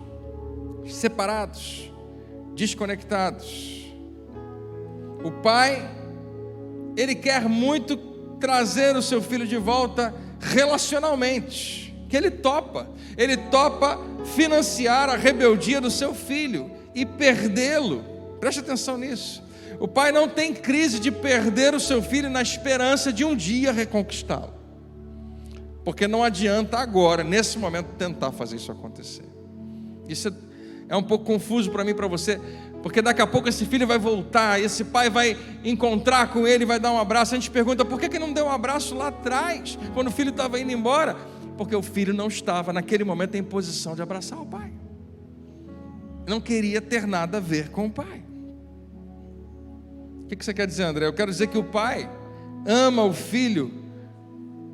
[SPEAKER 1] separados, desconectados? O pai, ele quer muito trazer o seu filho de volta relacionalmente, que ele topa financiar a rebeldia do seu filho e perdê-lo. Preste atenção nisso. O pai não tem crise de perder o seu filho na esperança de um dia reconquistá-lo, porque não adianta agora, nesse momento, tentar fazer isso acontecer. Isso é um pouco confuso para mim e para você, porque daqui a pouco esse filho vai voltar, esse pai vai encontrar com ele, vai dar um abraço. A gente pergunta: por que não deu um abraço lá atrás, quando o filho estava indo embora? Porque o filho não estava naquele momento em posição de abraçar o pai, não queria ter nada a ver com o pai. O que você quer dizer, André? Eu quero dizer que o pai ama o filho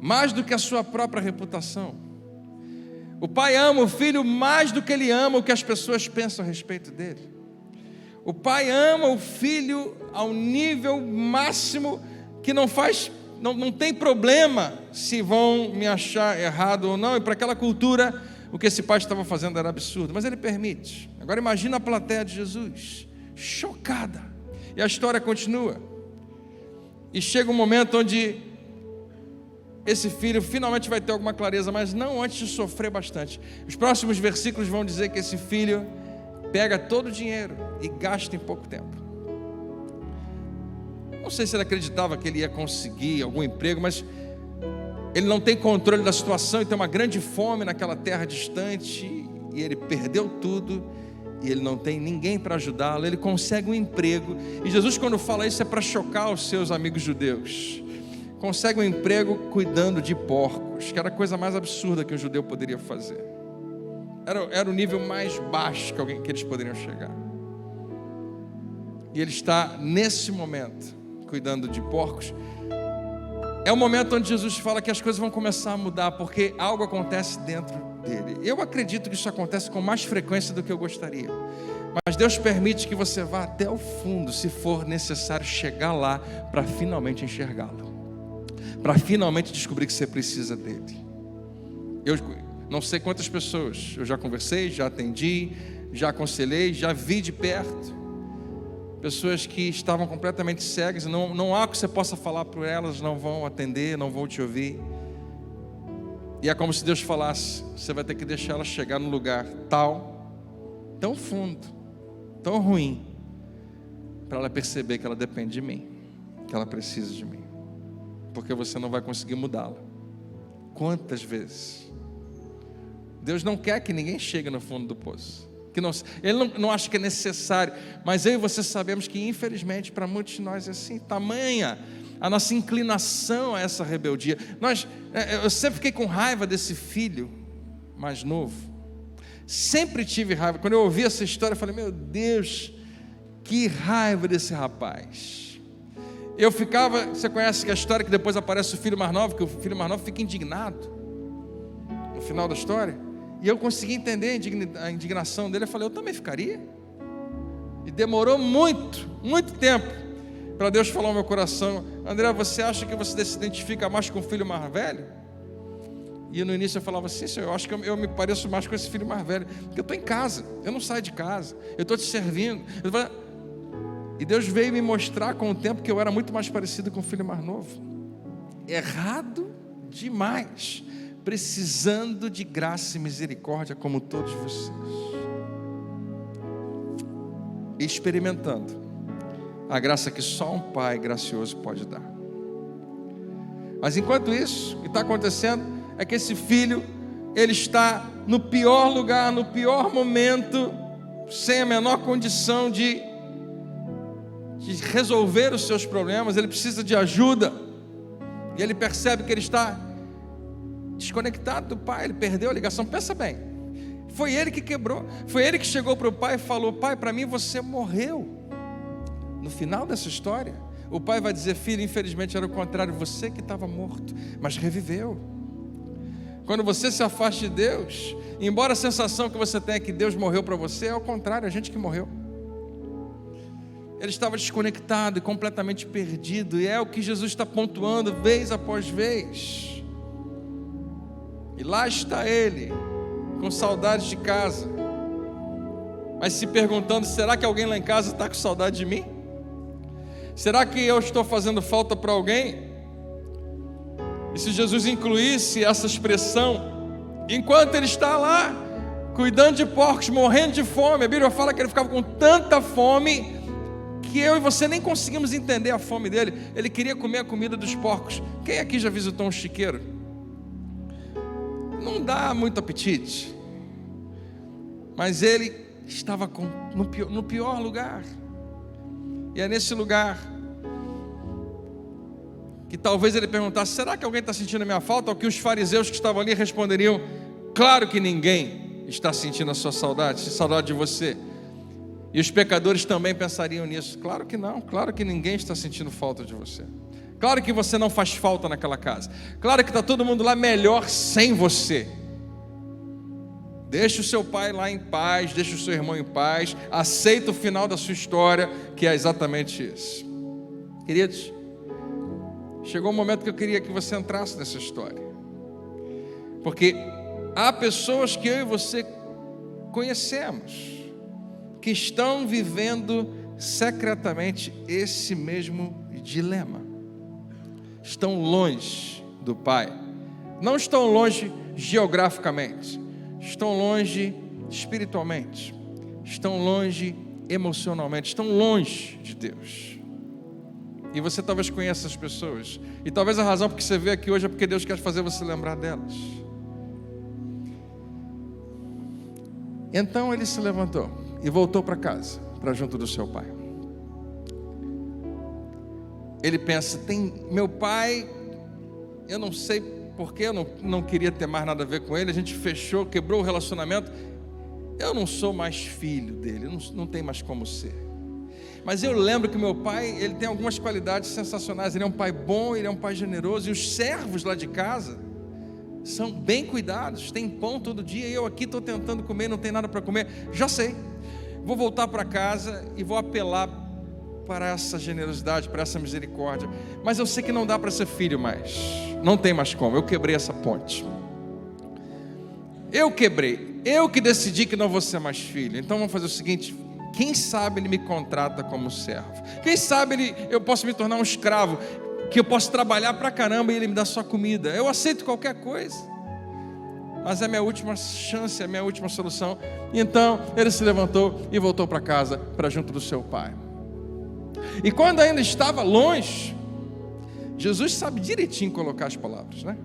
[SPEAKER 1] mais do que a sua própria reputação. O pai ama o filho mais do que ele ama o que as pessoas pensam a respeito dele. O pai ama o filho ao nível máximo que não tem problema se vão me achar errado ou não. E para aquela cultura, o que esse pai estava fazendo era absurdo, mas ele permite. Agora imagina a plateia de Jesus, chocada. E a história continua. E chega um momento onde esse filho finalmente vai ter alguma clareza, mas não antes de sofrer bastante. Os próximos versículos vão dizer que esse filho pega todo o dinheiro e gasta em pouco tempo. Não sei se ele acreditava que ele ia conseguir algum emprego, mas ele não tem controle da situação e tem uma grande fome naquela terra distante, e ele perdeu tudo. E ele não tem ninguém para ajudá-lo. Ele consegue um emprego. E Jesus, quando fala isso, é para chocar os seus amigos judeus. Consegue um emprego cuidando de porcos, que era a coisa mais absurda que um judeu poderia fazer. Era o nível mais baixo que eles poderiam chegar. E ele está nesse momento cuidando de porcos. É o momento onde Jesus fala que as coisas vão começar a mudar, porque algo acontece dentro dele. Eu acredito que isso acontece com mais frequência do que eu gostaria, mas Deus permite que você vá até o fundo, se for necessário chegar lá, para finalmente enxergá-lo, para finalmente descobrir que você precisa dele. Eu não sei quantas pessoas eu já conversei, já atendi, já aconselhei, já vi de perto pessoas que estavam completamente cegas. Não há o que você possa falar para elas, não vão atender, não vão te ouvir. E é como se Deus falasse: você vai ter que deixar ela chegar num lugar tão fundo, tão ruim, para ela perceber que ela depende de mim, que ela precisa de mim, porque você não vai conseguir mudá-la. Quantas vezes Deus não quer que ninguém chegue no fundo do poço, Ele não acha que é necessário, mas eu e você sabemos que, infelizmente, para muitos de nós é assim. Tamanha a nossa inclinação a essa rebeldia. Eu sempre fiquei com raiva desse filho mais novo, sempre tive raiva. Quando eu ouvi essa história, eu falei: meu Deus, que raiva desse rapaz. Eu ficava, você conhece a história que depois aparece o filho mais novo, que o filho mais novo fica indignado no final da história. E eu consegui entender a indignação dele. Eu falei: eu também ficaria. E demorou muito tempo para Deus falar ao meu coração: André, você acha que você se identifica mais com o filho mais velho? E no início eu falava assim: Senhor, eu acho que eu me pareço mais com esse filho mais velho, porque eu estou em casa, eu não saio de casa, eu estou te servindo. E Deus veio me mostrar com o tempo que eu era muito mais parecido com o filho mais novo. Errado demais, precisando de graça e misericórdia como todos vocês, experimentando a graça que só um pai gracioso pode dar. Mas enquanto isso, o que está acontecendo é que esse filho, ele está no pior lugar, no pior momento, sem a menor condição de resolver os seus problemas. Ele precisa de ajuda, e ele percebe que ele está desconectado do pai, ele perdeu a ligação. Pensa bem, foi ele que quebrou, foi ele que chegou para o pai e falou: pai, para mim você morreu. No final dessa história, o pai vai dizer: filho, infelizmente era o contrário, você que estava morto, mas reviveu. Quando você se afasta de Deus, embora a sensação que você tenha que Deus morreu para você, é ao contrário, a gente que morreu. Ele estava desconectado e completamente perdido, e é o que Jesus está pontuando vez após vez. E lá está ele, com saudades de casa, mas se perguntando: será que alguém lá em casa está com saudade de mim? Será que eu estou fazendo falta para alguém? E se Jesus incluísse essa expressão, enquanto ele está lá, cuidando de porcos, morrendo de fome, a Bíblia fala que ele ficava com tanta fome, que eu e você nem conseguimos entender a fome dele. Ele queria comer a comida dos porcos. Quem aqui já visitou um chiqueiro? Não dá muito apetite, mas ele estava no pior lugar, e é nesse lugar que talvez ele perguntasse: será que alguém está sentindo a minha falta? Ou que os fariseus que estavam ali responderiam: claro que ninguém está sentindo a sua saudade de você. E os pecadores também pensariam nisso: claro que não, claro que ninguém está sentindo falta de você. Claro que você não faz falta naquela casa. Claro que está todo mundo lá melhor sem você. Deixa o seu pai lá em paz, deixa o seu irmão em paz, aceita o final da sua história, que é exatamente isso. Queridos, chegou um momento que eu queria que você entrasse nessa história, porque há pessoas que eu e você conhecemos, que estão vivendo secretamente esse mesmo dilema. Estão longe do Pai, não estão longe geograficamente, estão longe espiritualmente, estão longe emocionalmente, estão longe de Deus. E você talvez conheça essas pessoas, e talvez a razão porque você veio aqui hoje é porque Deus quer fazer você lembrar delas. Então ele se levantou e voltou para casa, para junto do seu pai. Ele pensa: meu pai, eu não sei porque eu não queria ter mais nada a ver com ele, a gente fechou, quebrou o relacionamento, eu não sou mais filho dele, não tem mais como ser. Mas eu lembro que meu pai, ele tem algumas qualidades sensacionais. Ele é um pai bom, ele é um pai generoso. E os servos lá de casa são bem cuidados, tem pão todo dia. E eu aqui estou tentando comer, não tem nada para comer. Já sei, vou voltar para casa e vou apelar para essa generosidade, para essa misericórdia. Mas eu sei que não dá para ser filho mais, não tem mais como. Eu quebrei essa ponte, eu quebrei, eu que decidi que não vou ser mais filho. Então vamos fazer o seguinte: quem sabe ele me contrata como servo, quem sabe eu posso me tornar um escravo, que eu posso trabalhar pra caramba e ele me dá só comida. Eu aceito qualquer coisa, mas é a minha última chance, é a minha última solução. Então ele se levantou e voltou para casa, para junto do seu pai. E quando ainda estava longe, Jesus sabe direitinho colocar as palavras, né?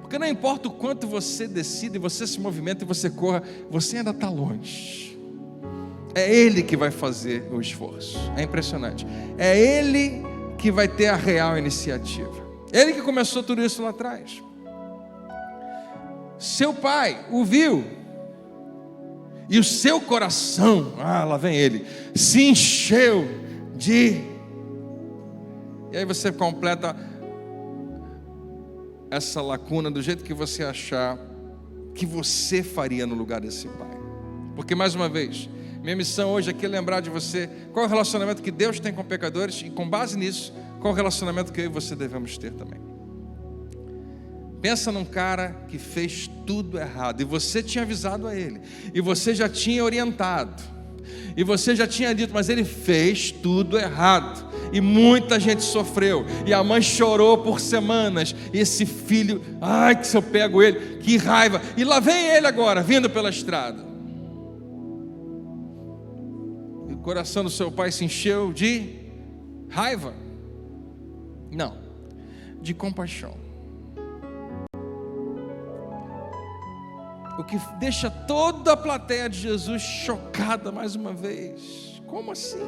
[SPEAKER 1] Porque não importa o quanto você decida, e você se movimenta e você corra, você ainda está longe. É Ele que vai fazer o esforço. É impressionante. É Ele que vai ter a real iniciativa. Ele que começou tudo isso lá atrás. Seu pai o viu, e o seu coração, lá vem ele, se encheu de... E aí você completa essa lacuna do jeito que você achar que você faria no lugar desse pai. Porque, mais uma vez, minha missão hoje aqui é lembrar de você qual é o relacionamento que Deus tem com pecadores, e com base nisso, qual é o relacionamento que eu e você devemos ter também. Pensa num cara que fez tudo errado, e você tinha avisado a ele, e você já tinha orientado, e você já tinha dito, mas ele fez tudo errado, e muita gente sofreu, e a mãe chorou por semanas, e esse filho, ai que se eu pego ele, que raiva, e lá vem ele agora, vindo pela estrada. E o coração do seu pai se encheu de raiva? Não, de compaixão. O que deixa toda a plateia de Jesus chocada mais uma vez. Como assim?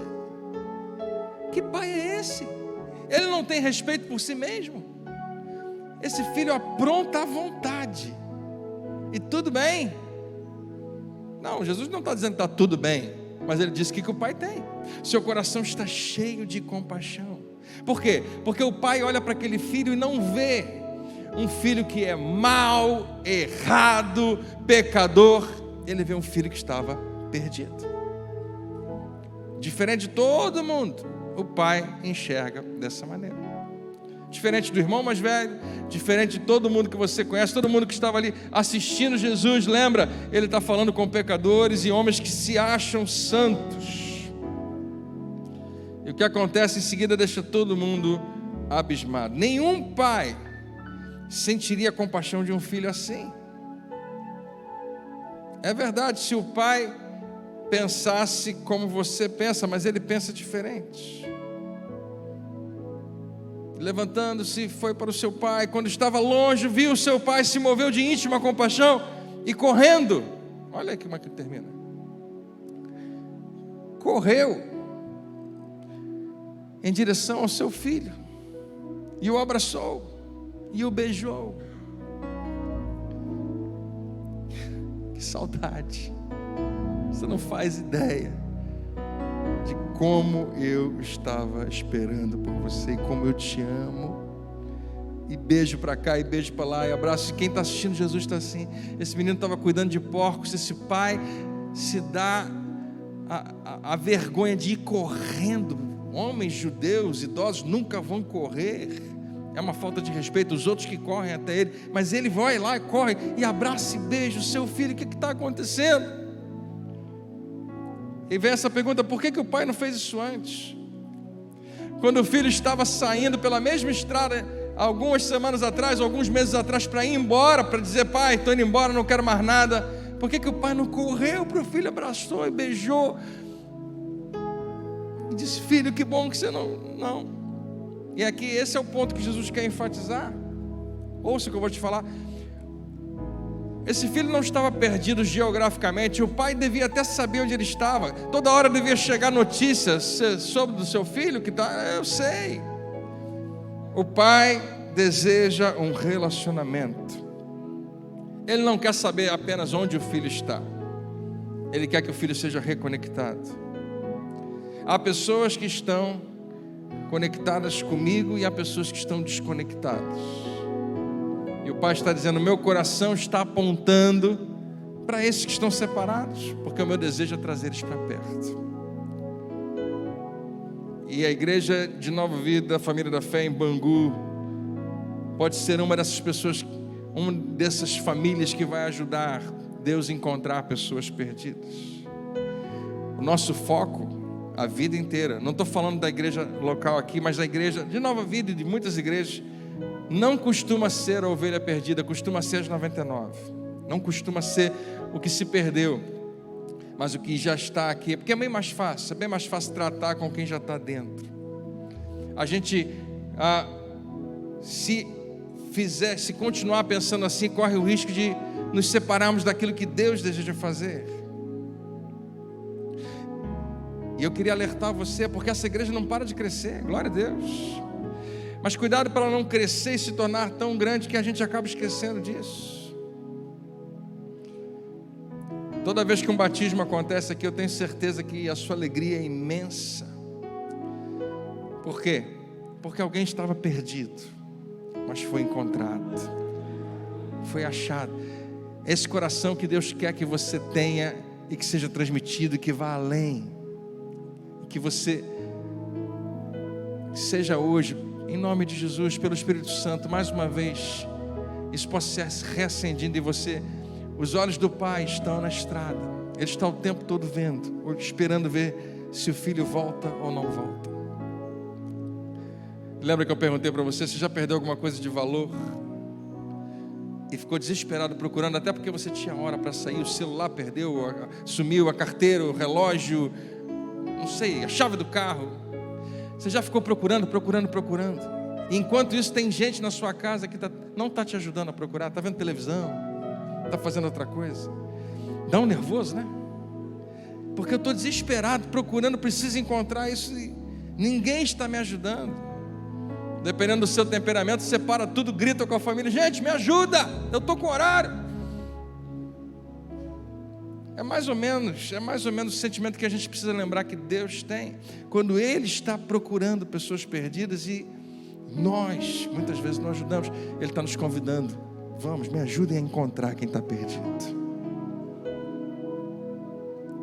[SPEAKER 1] Que pai é esse? Ele não tem respeito por si mesmo? esse filho apronta à vontade. E tudo bem. Não, Jesus não está dizendo que está tudo bem, mas ele disse que o pai tem. Seu coração está cheio de compaixão. Por quê? Porque o pai olha para aquele filho e não vê um filho que é mau, errado, pecador. Ele vê um filho que estava perdido. Diferente de todo mundo, o pai enxerga dessa maneira. Diferente do irmão mais velho, diferente de todo mundo que você conhece, todo mundo que estava ali assistindo Jesus, lembra? Ele está falando com pecadores e homens que se acham santos. E o que acontece em seguida deixa todo mundo abismado. Nenhum pai sentiria compaixão de um filho assim. É verdade, se o pai pensasse como você pensa, mas ele pensa diferente. Levantando-se, foi para o seu pai. Quando estava longe, viu o seu pai, se moveu de íntima compaixão e correndo, olha aqui como é que termina, correu em direção ao seu filho e o abraçou e o beijou. Que saudade! Você não faz ideia de como eu estava esperando por você e como eu te amo. E beijo para cá e beijo para lá e abraço. Quem está assistindo Jesus está assim. Esse menino estava cuidando de porcos. Esse pai se dá a vergonha de ir correndo. Homens judeus, idosos nunca vão correr. É uma falta de respeito, os outros que correm até ele, mas ele vai lá e corre e abraça e beija o seu filho. O que está acontecendo? E vem essa pergunta: por que o pai não fez isso antes? Quando o filho estava saindo pela mesma estrada, algumas semanas atrás, alguns meses atrás, para ir embora, para dizer: pai, estou indo embora, não quero mais nada. Por que o pai não correu para o filho, abraçou e beijou? E disse: filho, que bom que você não. E aqui esse é o ponto que Jesus quer enfatizar. Ouça o que eu vou te falar. Esse filho não estava perdido geograficamente. O pai devia até saber onde ele estava. Toda hora devia chegar notícias sobre do seu filho que está. Eu sei. O pai deseja um relacionamento. Ele não quer saber apenas onde o filho está. Ele quer que o filho seja reconectado. Há pessoas que estão conectadas comigo e há pessoas que estão desconectadas. E o pai está dizendo: meu coração está apontando para esses que estão separados, porque o meu desejo é trazer eles para perto. E a igreja de Nova Vida, a Família da Fé em Bangu, pode ser uma dessas pessoas, uma dessas famílias que vai ajudar Deus a encontrar pessoas perdidas. O nosso foco, a vida inteira, não estou falando da igreja local aqui, mas da igreja de Nova Vida e de muitas igrejas, não costuma ser a ovelha perdida, costuma ser as 99. Não costuma ser o que se perdeu, mas o que já está aqui, porque é bem mais fácil tratar com quem já está dentro. A gente, se continuar pensando assim, corre o risco de nos separarmos daquilo que Deus deseja fazer. E eu queria alertar você, porque essa igreja não para de crescer, glória a Deus. Mas cuidado para ela não crescer e se tornar tão grande que a gente acaba esquecendo disso. Toda vez que um batismo acontece aqui, eu tenho certeza que a sua alegria é imensa. Por quê? Porque alguém estava perdido, mas foi encontrado, foi achado. Esse coração que Deus quer que você tenha e que seja transmitido e que vá além. Que você seja hoje, em nome de Jesus, pelo Espírito Santo, mais uma vez, isso possa ser reacendido em você. Os olhos do pai estão na estrada, ele está o tempo todo vendo, esperando ver se o filho volta ou não volta. Lembra que eu perguntei para você: você já perdeu alguma coisa de valor? E ficou desesperado procurando, até porque você tinha hora para sair, o celular perdeu, sumiu, a carteira, o relógio, não sei, a chave do carro. Você já ficou procurando. E enquanto isso, tem gente na sua casa que não está te ajudando a procurar. Está vendo televisão, está fazendo outra coisa. Dá um nervoso, né? Porque eu estou desesperado, procurando, preciso encontrar isso e ninguém está me ajudando. Dependendo do seu temperamento, você para tudo, grita com a família: gente, me ajuda, eu estou com horário. É mais ou menos o sentimento que a gente precisa lembrar que Deus tem, quando Ele está procurando pessoas perdidas e nós, muitas vezes não ajudamos. Ele está nos convidando: vamos, me ajudem a encontrar quem está perdido.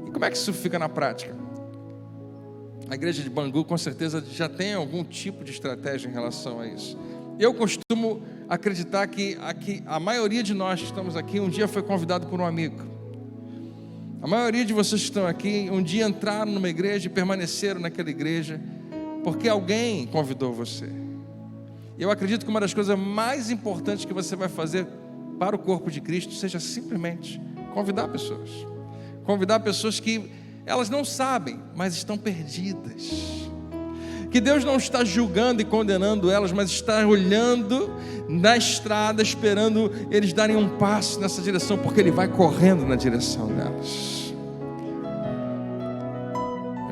[SPEAKER 1] E como é que isso fica na prática? A igreja de Bangu com certeza já tem algum tipo de estratégia em relação a isso. Eu costumo acreditar que a maioria de nós que estamos aqui um dia foi convidado por um amigo. A maioria de vocês que estão aqui um dia entraram numa igreja e permaneceram naquela igreja porque alguém convidou você. Eu acredito que uma das coisas mais importantes que você vai fazer para o corpo de Cristo seja simplesmente convidar pessoas. Convidar pessoas que elas não sabem, mas estão perdidas. Que Deus não está julgando e condenando elas, mas está olhando na estrada, esperando eles darem um passo nessa direção, porque Ele vai correndo na direção delas.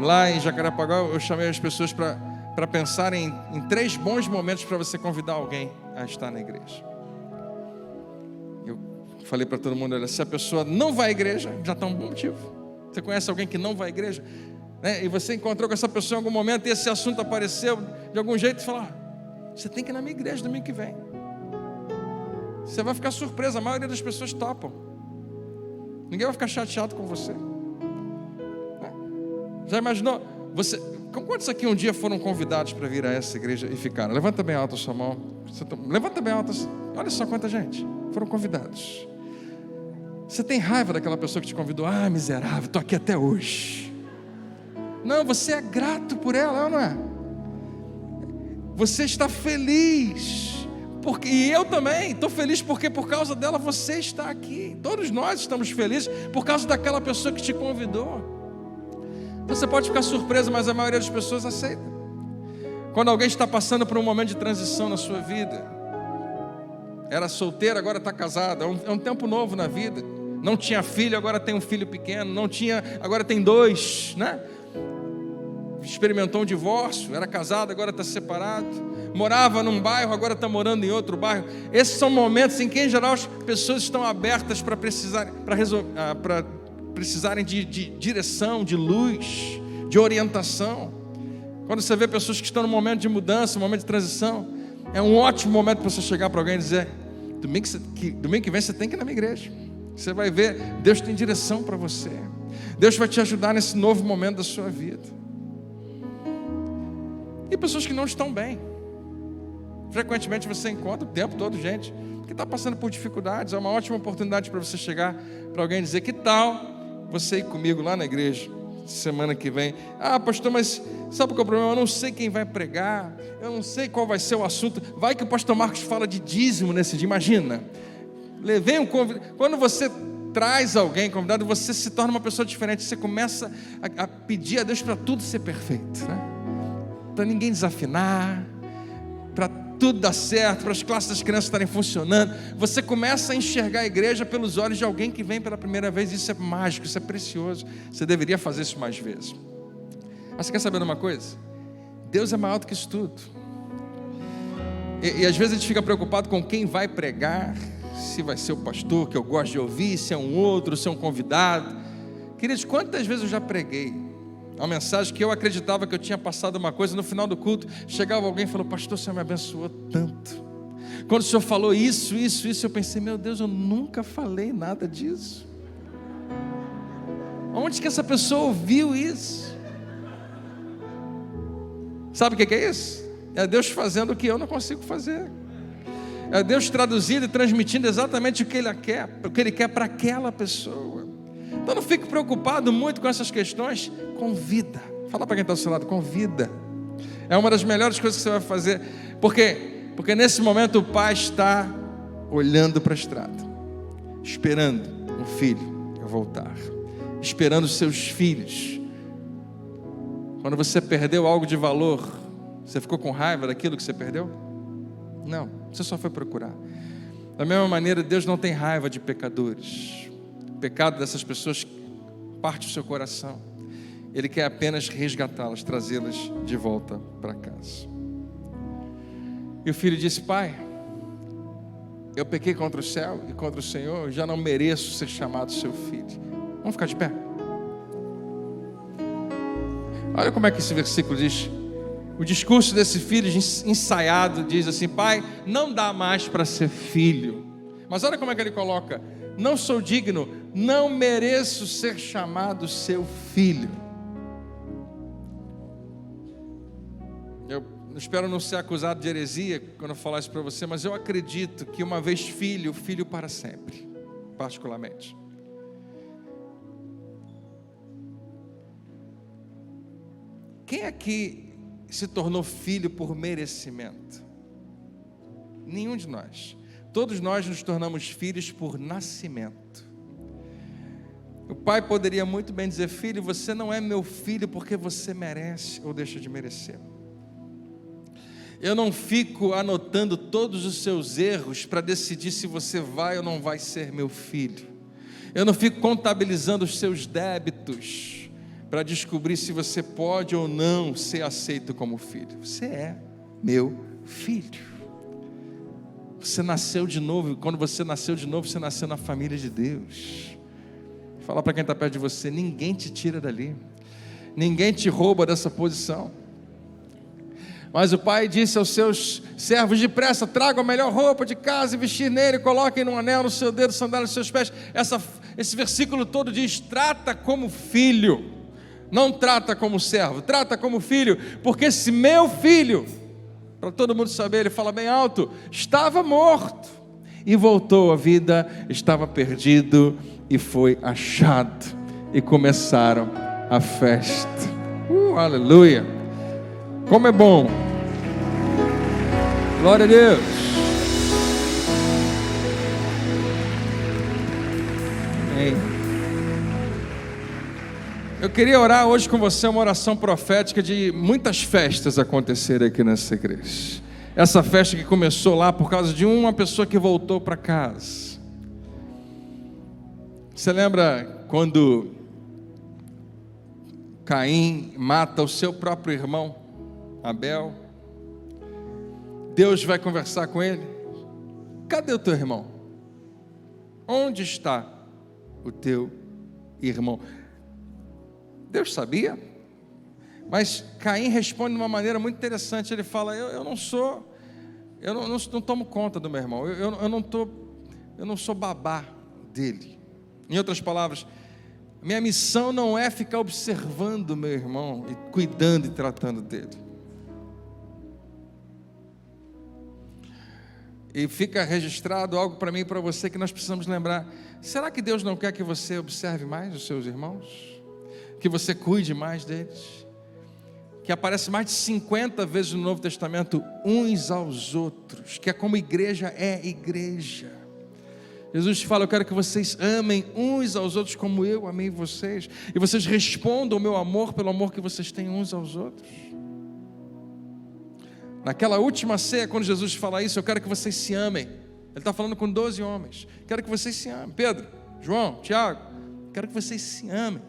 [SPEAKER 1] Lá em Jacarepaguá, eu chamei as pessoas para pensarem em 3 bons momentos para você convidar alguém a estar na igreja. Eu falei para todo mundo: olha, se a pessoa não vai à igreja, já está um bom motivo. Você conhece alguém que não vai à igreja, né? E você encontrou com essa pessoa em algum momento e esse assunto apareceu de algum jeito, e fala: você tem que ir na minha igreja domingo que vem. Você vai ficar surpreso, a maioria das pessoas topam. Ninguém vai ficar chateado com você, né? Já imaginou? Quantos aqui um dia foram convidados para vir a essa igreja e ficaram? Levanta bem alto a sua mão. Levanta bem alto. Olha só quanta gente foram convidados. Você tem raiva daquela pessoa que te convidou? Ah, miserável, estou aqui até hoje. Não, você é grato por ela, não é? Você está feliz, e eu também estou feliz, porque por causa dela você está aqui. Todos nós estamos felizes por causa daquela pessoa que te convidou. Então você pode ficar surpreso, mas a maioria das pessoas aceita. Quando alguém está passando por um momento de transição na sua vida, era solteiro, agora está casado, é um tempo novo na vida. Não tinha filho, agora tem um filho pequeno. Não tinha, agora tem 2, né? Experimentou um divórcio, era casado, agora está separado. Morava num bairro, agora está morando em outro bairro. Esses são momentos em que, em geral, as pessoas estão abertas para precisarem de direção, de luz, de orientação. Quando você vê pessoas que estão num momento de mudança, um momento de transição, é um ótimo momento para você chegar para alguém e dizer: domingo que vem você tem que ir na minha igreja. Você vai ver, Deus tem direção para você. Deus vai te ajudar nesse novo momento da sua vida. E pessoas que não estão bem. Frequentemente você encontra o tempo todo gente que está passando por dificuldades. É uma ótima oportunidade para você chegar para alguém e dizer: que tal você ir comigo lá na igreja semana que vem? Ah, pastor, mas sabe qual é o problema? Eu não sei quem vai pregar, eu não sei qual vai ser o assunto. Vai que o pastor Marcos fala de dízimo nesse dia. Imagina, levei um convidado. Quando você traz alguém convidado, você se torna uma pessoa diferente. Você começa a pedir a Deus para tudo ser perfeito, né? Para ninguém desafinar, para tudo dar certo, para as classes das crianças estarem funcionando. Você começa a enxergar a igreja pelos olhos de alguém que vem pela primeira vez. Isso é mágico, isso é precioso. Você deveria fazer isso mais vezes. Mas você quer saber de uma coisa? Deus é maior do que isso tudo. E às vezes a gente fica preocupado com quem vai pregar, se vai ser o pastor que eu gosto de ouvir, se é um outro, se é um convidado. Queridos, quantas vezes eu já preguei uma mensagem que eu acreditava que eu tinha passado uma coisa, no final do culto chegava alguém e falou: pastor, o Senhor me abençoou tanto. Quando o Senhor falou isso, eu pensei: meu Deus, eu nunca falei nada disso. Onde que essa pessoa ouviu isso? Sabe o que é isso? É Deus fazendo o que eu não consigo fazer. É Deus traduzindo e transmitindo exatamente o que Ele quer para aquela pessoa. Então não fique preocupado muito com essas questões. Convida. Fala para quem está ao seu lado: convida. É uma das melhores coisas que você vai fazer. Por quê? Porque nesse momento o pai está olhando para a estrada, esperando um filho voltar, esperando os seus filhos. Quando você perdeu algo de valor, você ficou com raiva daquilo que você perdeu? Não, você só foi procurar. Da mesma maneira, Deus não tem raiva de pecadores. O pecado dessas pessoas parte do seu coração. Ele quer apenas resgatá-las, trazê-las de volta para casa. E o filho disse: pai, eu pequei contra o céu e contra o Senhor, eu já não mereço ser chamado seu filho. Vamos ficar de pé? Olha como é que esse versículo diz. O discurso desse filho ensaiado diz assim: pai, não dá mais para ser filho. Mas olha como é que ele coloca: não sou digno, não mereço ser chamado seu filho. Eu espero não ser acusado de heresia quando eu falar isso para você, mas eu acredito que uma vez filho, filho para sempre, particularmente. Quem aqui se tornou filho por merecimento? Nenhum de nós. Todos nós nos tornamos filhos por nascimento. O pai poderia muito bem dizer: filho, você não é meu filho porque você merece ou deixa de merecer. Eu não fico anotando todos os seus erros para decidir se você vai ou não vai ser meu filho. Eu não fico contabilizando os seus débitos para descobrir se você pode ou não ser aceito como filho. Você é meu filho. Você nasceu de novo, e quando você nasceu de novo, você nasceu na família de Deus. Fala para quem está perto de você: ninguém te tira dali, ninguém te rouba dessa posição. Mas o pai disse aos seus servos: depressa, tragam a melhor roupa de casa e vestir nele, coloquem um anel no seu dedo, sandália nos seus pés. Esse versículo todo diz: trata como filho. Não trata como servo, trata como filho, porque esse meu filho, para todo mundo saber, ele fala bem alto, estava morto e voltou à vida, estava perdido e foi achado, e começaram a festa. Aleluia! Como é bom! Glória a Deus! Amém. Eu queria orar hoje com você uma oração profética de muitas festas acontecerem aqui nessa igreja. Essa festa que começou lá por causa de uma pessoa que voltou para casa. Você lembra quando Caim mata o seu próprio irmão, Abel? Deus vai conversar com ele: cadê o teu irmão? Onde está o teu irmão? Deus sabia, mas Caim responde de uma maneira muito interessante. Ele fala: eu não tomo conta do meu irmão, eu não sou babá dele. Em outras palavras, minha missão não é ficar observando meu irmão e cuidando e tratando dele. E fica registrado algo para mim e para você que nós precisamos lembrar: será que Deus não quer que você observe mais os seus irmãos? Que você cuide mais deles? Que aparece mais de 50 vezes no Novo Testamento: uns aos outros, que é como igreja é igreja. Jesus fala: eu quero que vocês amem uns aos outros como eu amei vocês, e vocês respondam o meu amor pelo amor que vocês têm uns aos outros. Naquela última ceia, quando Jesus fala isso: eu quero que vocês se amem. Ele está falando com 12 homens: quero que vocês se amem. Pedro, João, Tiago, quero que vocês se amem,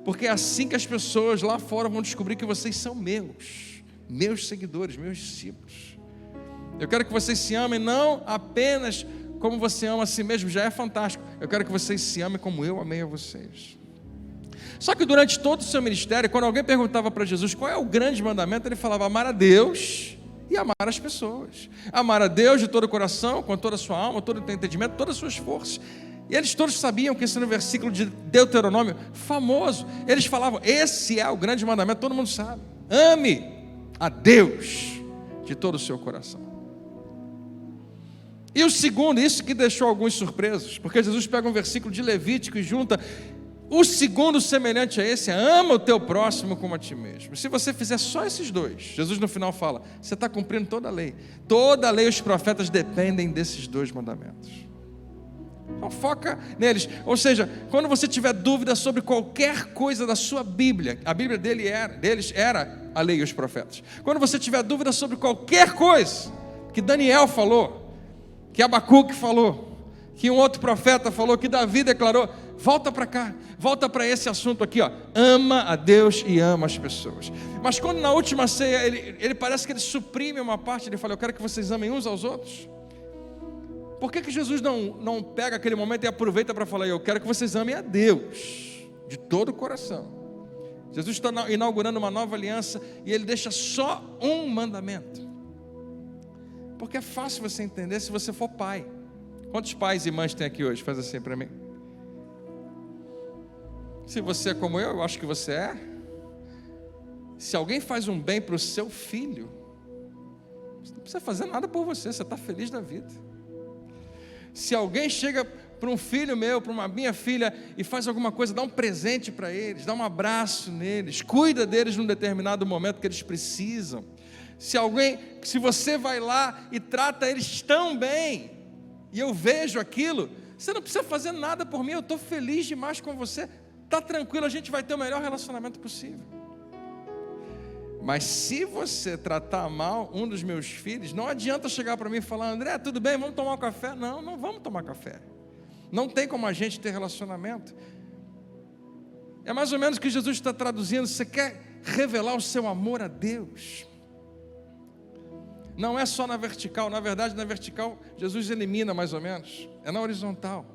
[SPEAKER 1] porque é assim que as pessoas lá fora vão descobrir que vocês são meus seguidores, meus discípulos. Eu quero que vocês se amem não apenas como você ama a si mesmo, já é fantástico. Eu quero que vocês se amem como eu amei a vocês. Só que durante todo o seu ministério, quando alguém perguntava para Jesus qual é o grande mandamento, ele falava: amar a Deus e amar as pessoas. Amar a Deus de todo o coração, com toda a sua alma, todo o teu entendimento, todas as suas forças. E eles todos sabiam que esse era um versículo de Deuteronômio famoso. Eles falavam: esse é o grande mandamento, todo mundo sabe. Ame a Deus de todo o seu coração. E o segundo, isso que deixou alguns surpresos, porque Jesus pega um versículo de Levítico e junta. O segundo semelhante a esse é: ama o teu próximo como a ti mesmo. Se você fizer só esses dois, Jesus no final fala: você está cumprindo toda a lei. Toda a lei e os profetas dependem desses dois mandamentos. Então foca neles. Ou seja, quando você tiver dúvida sobre qualquer coisa da sua Bíblia, a Bíblia deles era a lei e os profetas. Quando você tiver dúvida sobre qualquer coisa que Daniel falou, que Abacuque falou, que um outro profeta falou, que Davi declarou, volta para cá, volta para esse assunto aqui, ó. Ama a Deus e ama as pessoas. Mas quando na última ceia, ele parece que ele suprime uma parte, ele fala, eu quero que vocês amem uns aos outros. Por que Jesus não pega aquele momento e aproveita para falar, eu quero que vocês amem a Deus, de todo o coração. Jesus está inaugurando uma nova aliança e ele deixa só um mandamento. Porque é fácil você entender se você for pai. Quantos pais e mães tem aqui hoje? Faz assim para mim. Se você é como eu acho que você é. Se alguém faz um bem para o seu filho, você não precisa fazer nada por você, você está feliz da vida. Se alguém chega para um filho meu, para uma minha filha, e faz alguma coisa, dá um presente para eles, dá um abraço neles, cuida deles num determinado momento que eles precisam. Se você vai lá e trata eles tão bem, e eu vejo aquilo, você não precisa fazer nada por mim, eu estou feliz demais com você, está tranquilo, a gente vai ter o melhor relacionamento possível. Mas se você tratar mal um dos meus filhos, não adianta chegar para mim e falar, André, tudo bem, vamos tomar um café? Não, não vamos tomar café. Não tem como a gente ter relacionamento. É mais ou menos o que Jesus está traduzindo. Você quer revelar o seu amor a Deus? Não é só na vertical. Na verdade, na vertical, Jesus elimina mais ou menos. É na horizontal.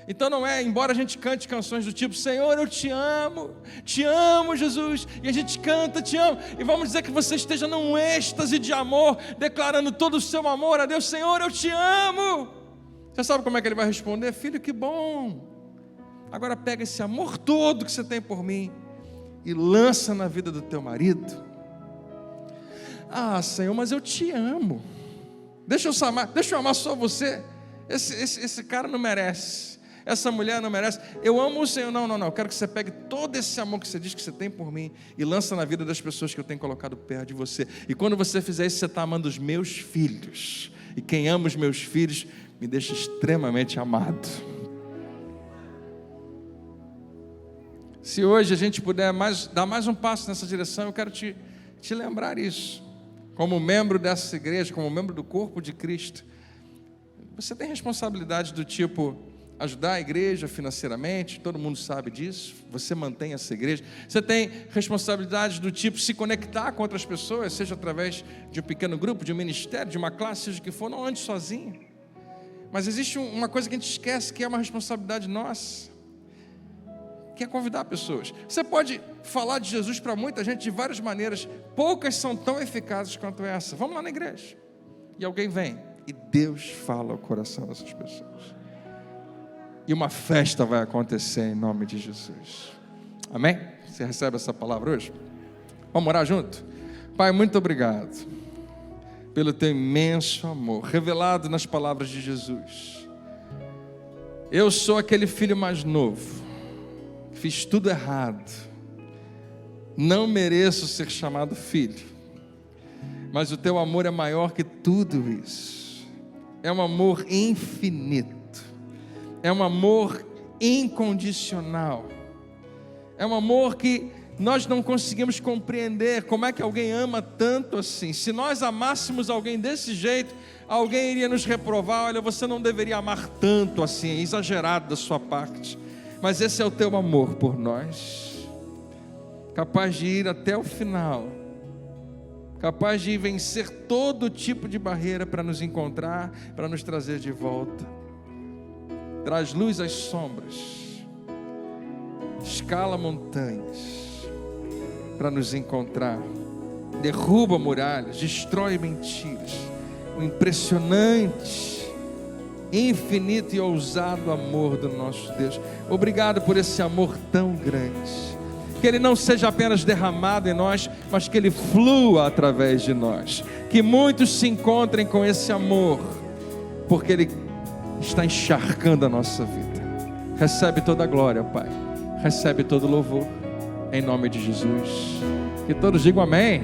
[SPEAKER 1] Então não é, embora a gente cante canções do tipo, Senhor, eu te amo Jesus, e a gente canta, te amo, e vamos dizer que você esteja num êxtase de amor, declarando todo o seu amor a Deus, Senhor, eu te amo. Você sabe como é que ele vai responder? Filho, que bom. Agora pega esse amor todo que você tem por mim e lança na vida do teu marido. Ah, Senhor, mas eu te amo. Deixa eu amar só você. Esse cara não merece. Essa mulher não merece. Eu amo o Senhor. Não. Eu quero que você pegue todo esse amor que você diz que você tem por mim e lança na vida das pessoas que eu tenho colocado perto de você. E quando você fizer isso, você está amando os meus filhos. E quem ama os meus filhos me deixa extremamente amado. Se hoje a gente puder dar mais um passo nessa direção, eu quero te lembrar isso. Como membro dessa igreja, como membro do corpo de Cristo, você tem responsabilidade do tipo ajudar a igreja financeiramente, todo mundo sabe disso, você mantém essa igreja. Você tem responsabilidade do tipo se conectar com outras pessoas, seja através de um pequeno grupo, de um ministério, de uma classe, seja o que for, não ande sozinho. Mas existe uma coisa que a gente esquece, que é uma responsabilidade nossa, que é convidar pessoas. Você pode falar de Jesus para muita gente de várias maneiras, poucas são tão eficazes quanto essa. Vamos lá na igreja. E alguém vem, e Deus fala ao coração dessas pessoas. E uma festa vai acontecer em nome de Jesus. Amém? Você recebe essa palavra hoje? Vamos orar junto? Pai, muito obrigado pelo teu imenso amor revelado nas palavras de Jesus. Eu sou aquele filho mais novo, fiz tudo errado, não mereço ser chamado filho, mas o teu amor é maior que tudo isso. É um amor infinito. É um amor incondicional. É um amor que nós não conseguimos compreender. Como é que alguém ama tanto assim? Se nós amássemos alguém desse jeito, alguém iria nos reprovar. Olha, você não deveria amar tanto assim, é exagerado da sua parte. Mas esse é o teu amor por nós, capaz de ir até o final, capaz de vencer todo tipo de barreira para nos encontrar, para nos trazer de volta. Traz luz às sombras, escala montanhas para nos encontrar, derruba muralhas, destrói mentiras. O impressionante, infinito e ousado amor do nosso Deus. Obrigado por esse amor tão grande. Que ele não seja apenas derramado em nós, mas que ele flua através de nós. Que muitos se encontrem com esse amor, porque ele está encharcando a nossa vida. Recebe toda a glória, Pai. Recebe todo o louvor, em nome de Jesus. Que todos digam amém.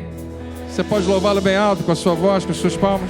[SPEAKER 1] Você pode louvá-lo bem alto, com a sua voz, com as suas palmas.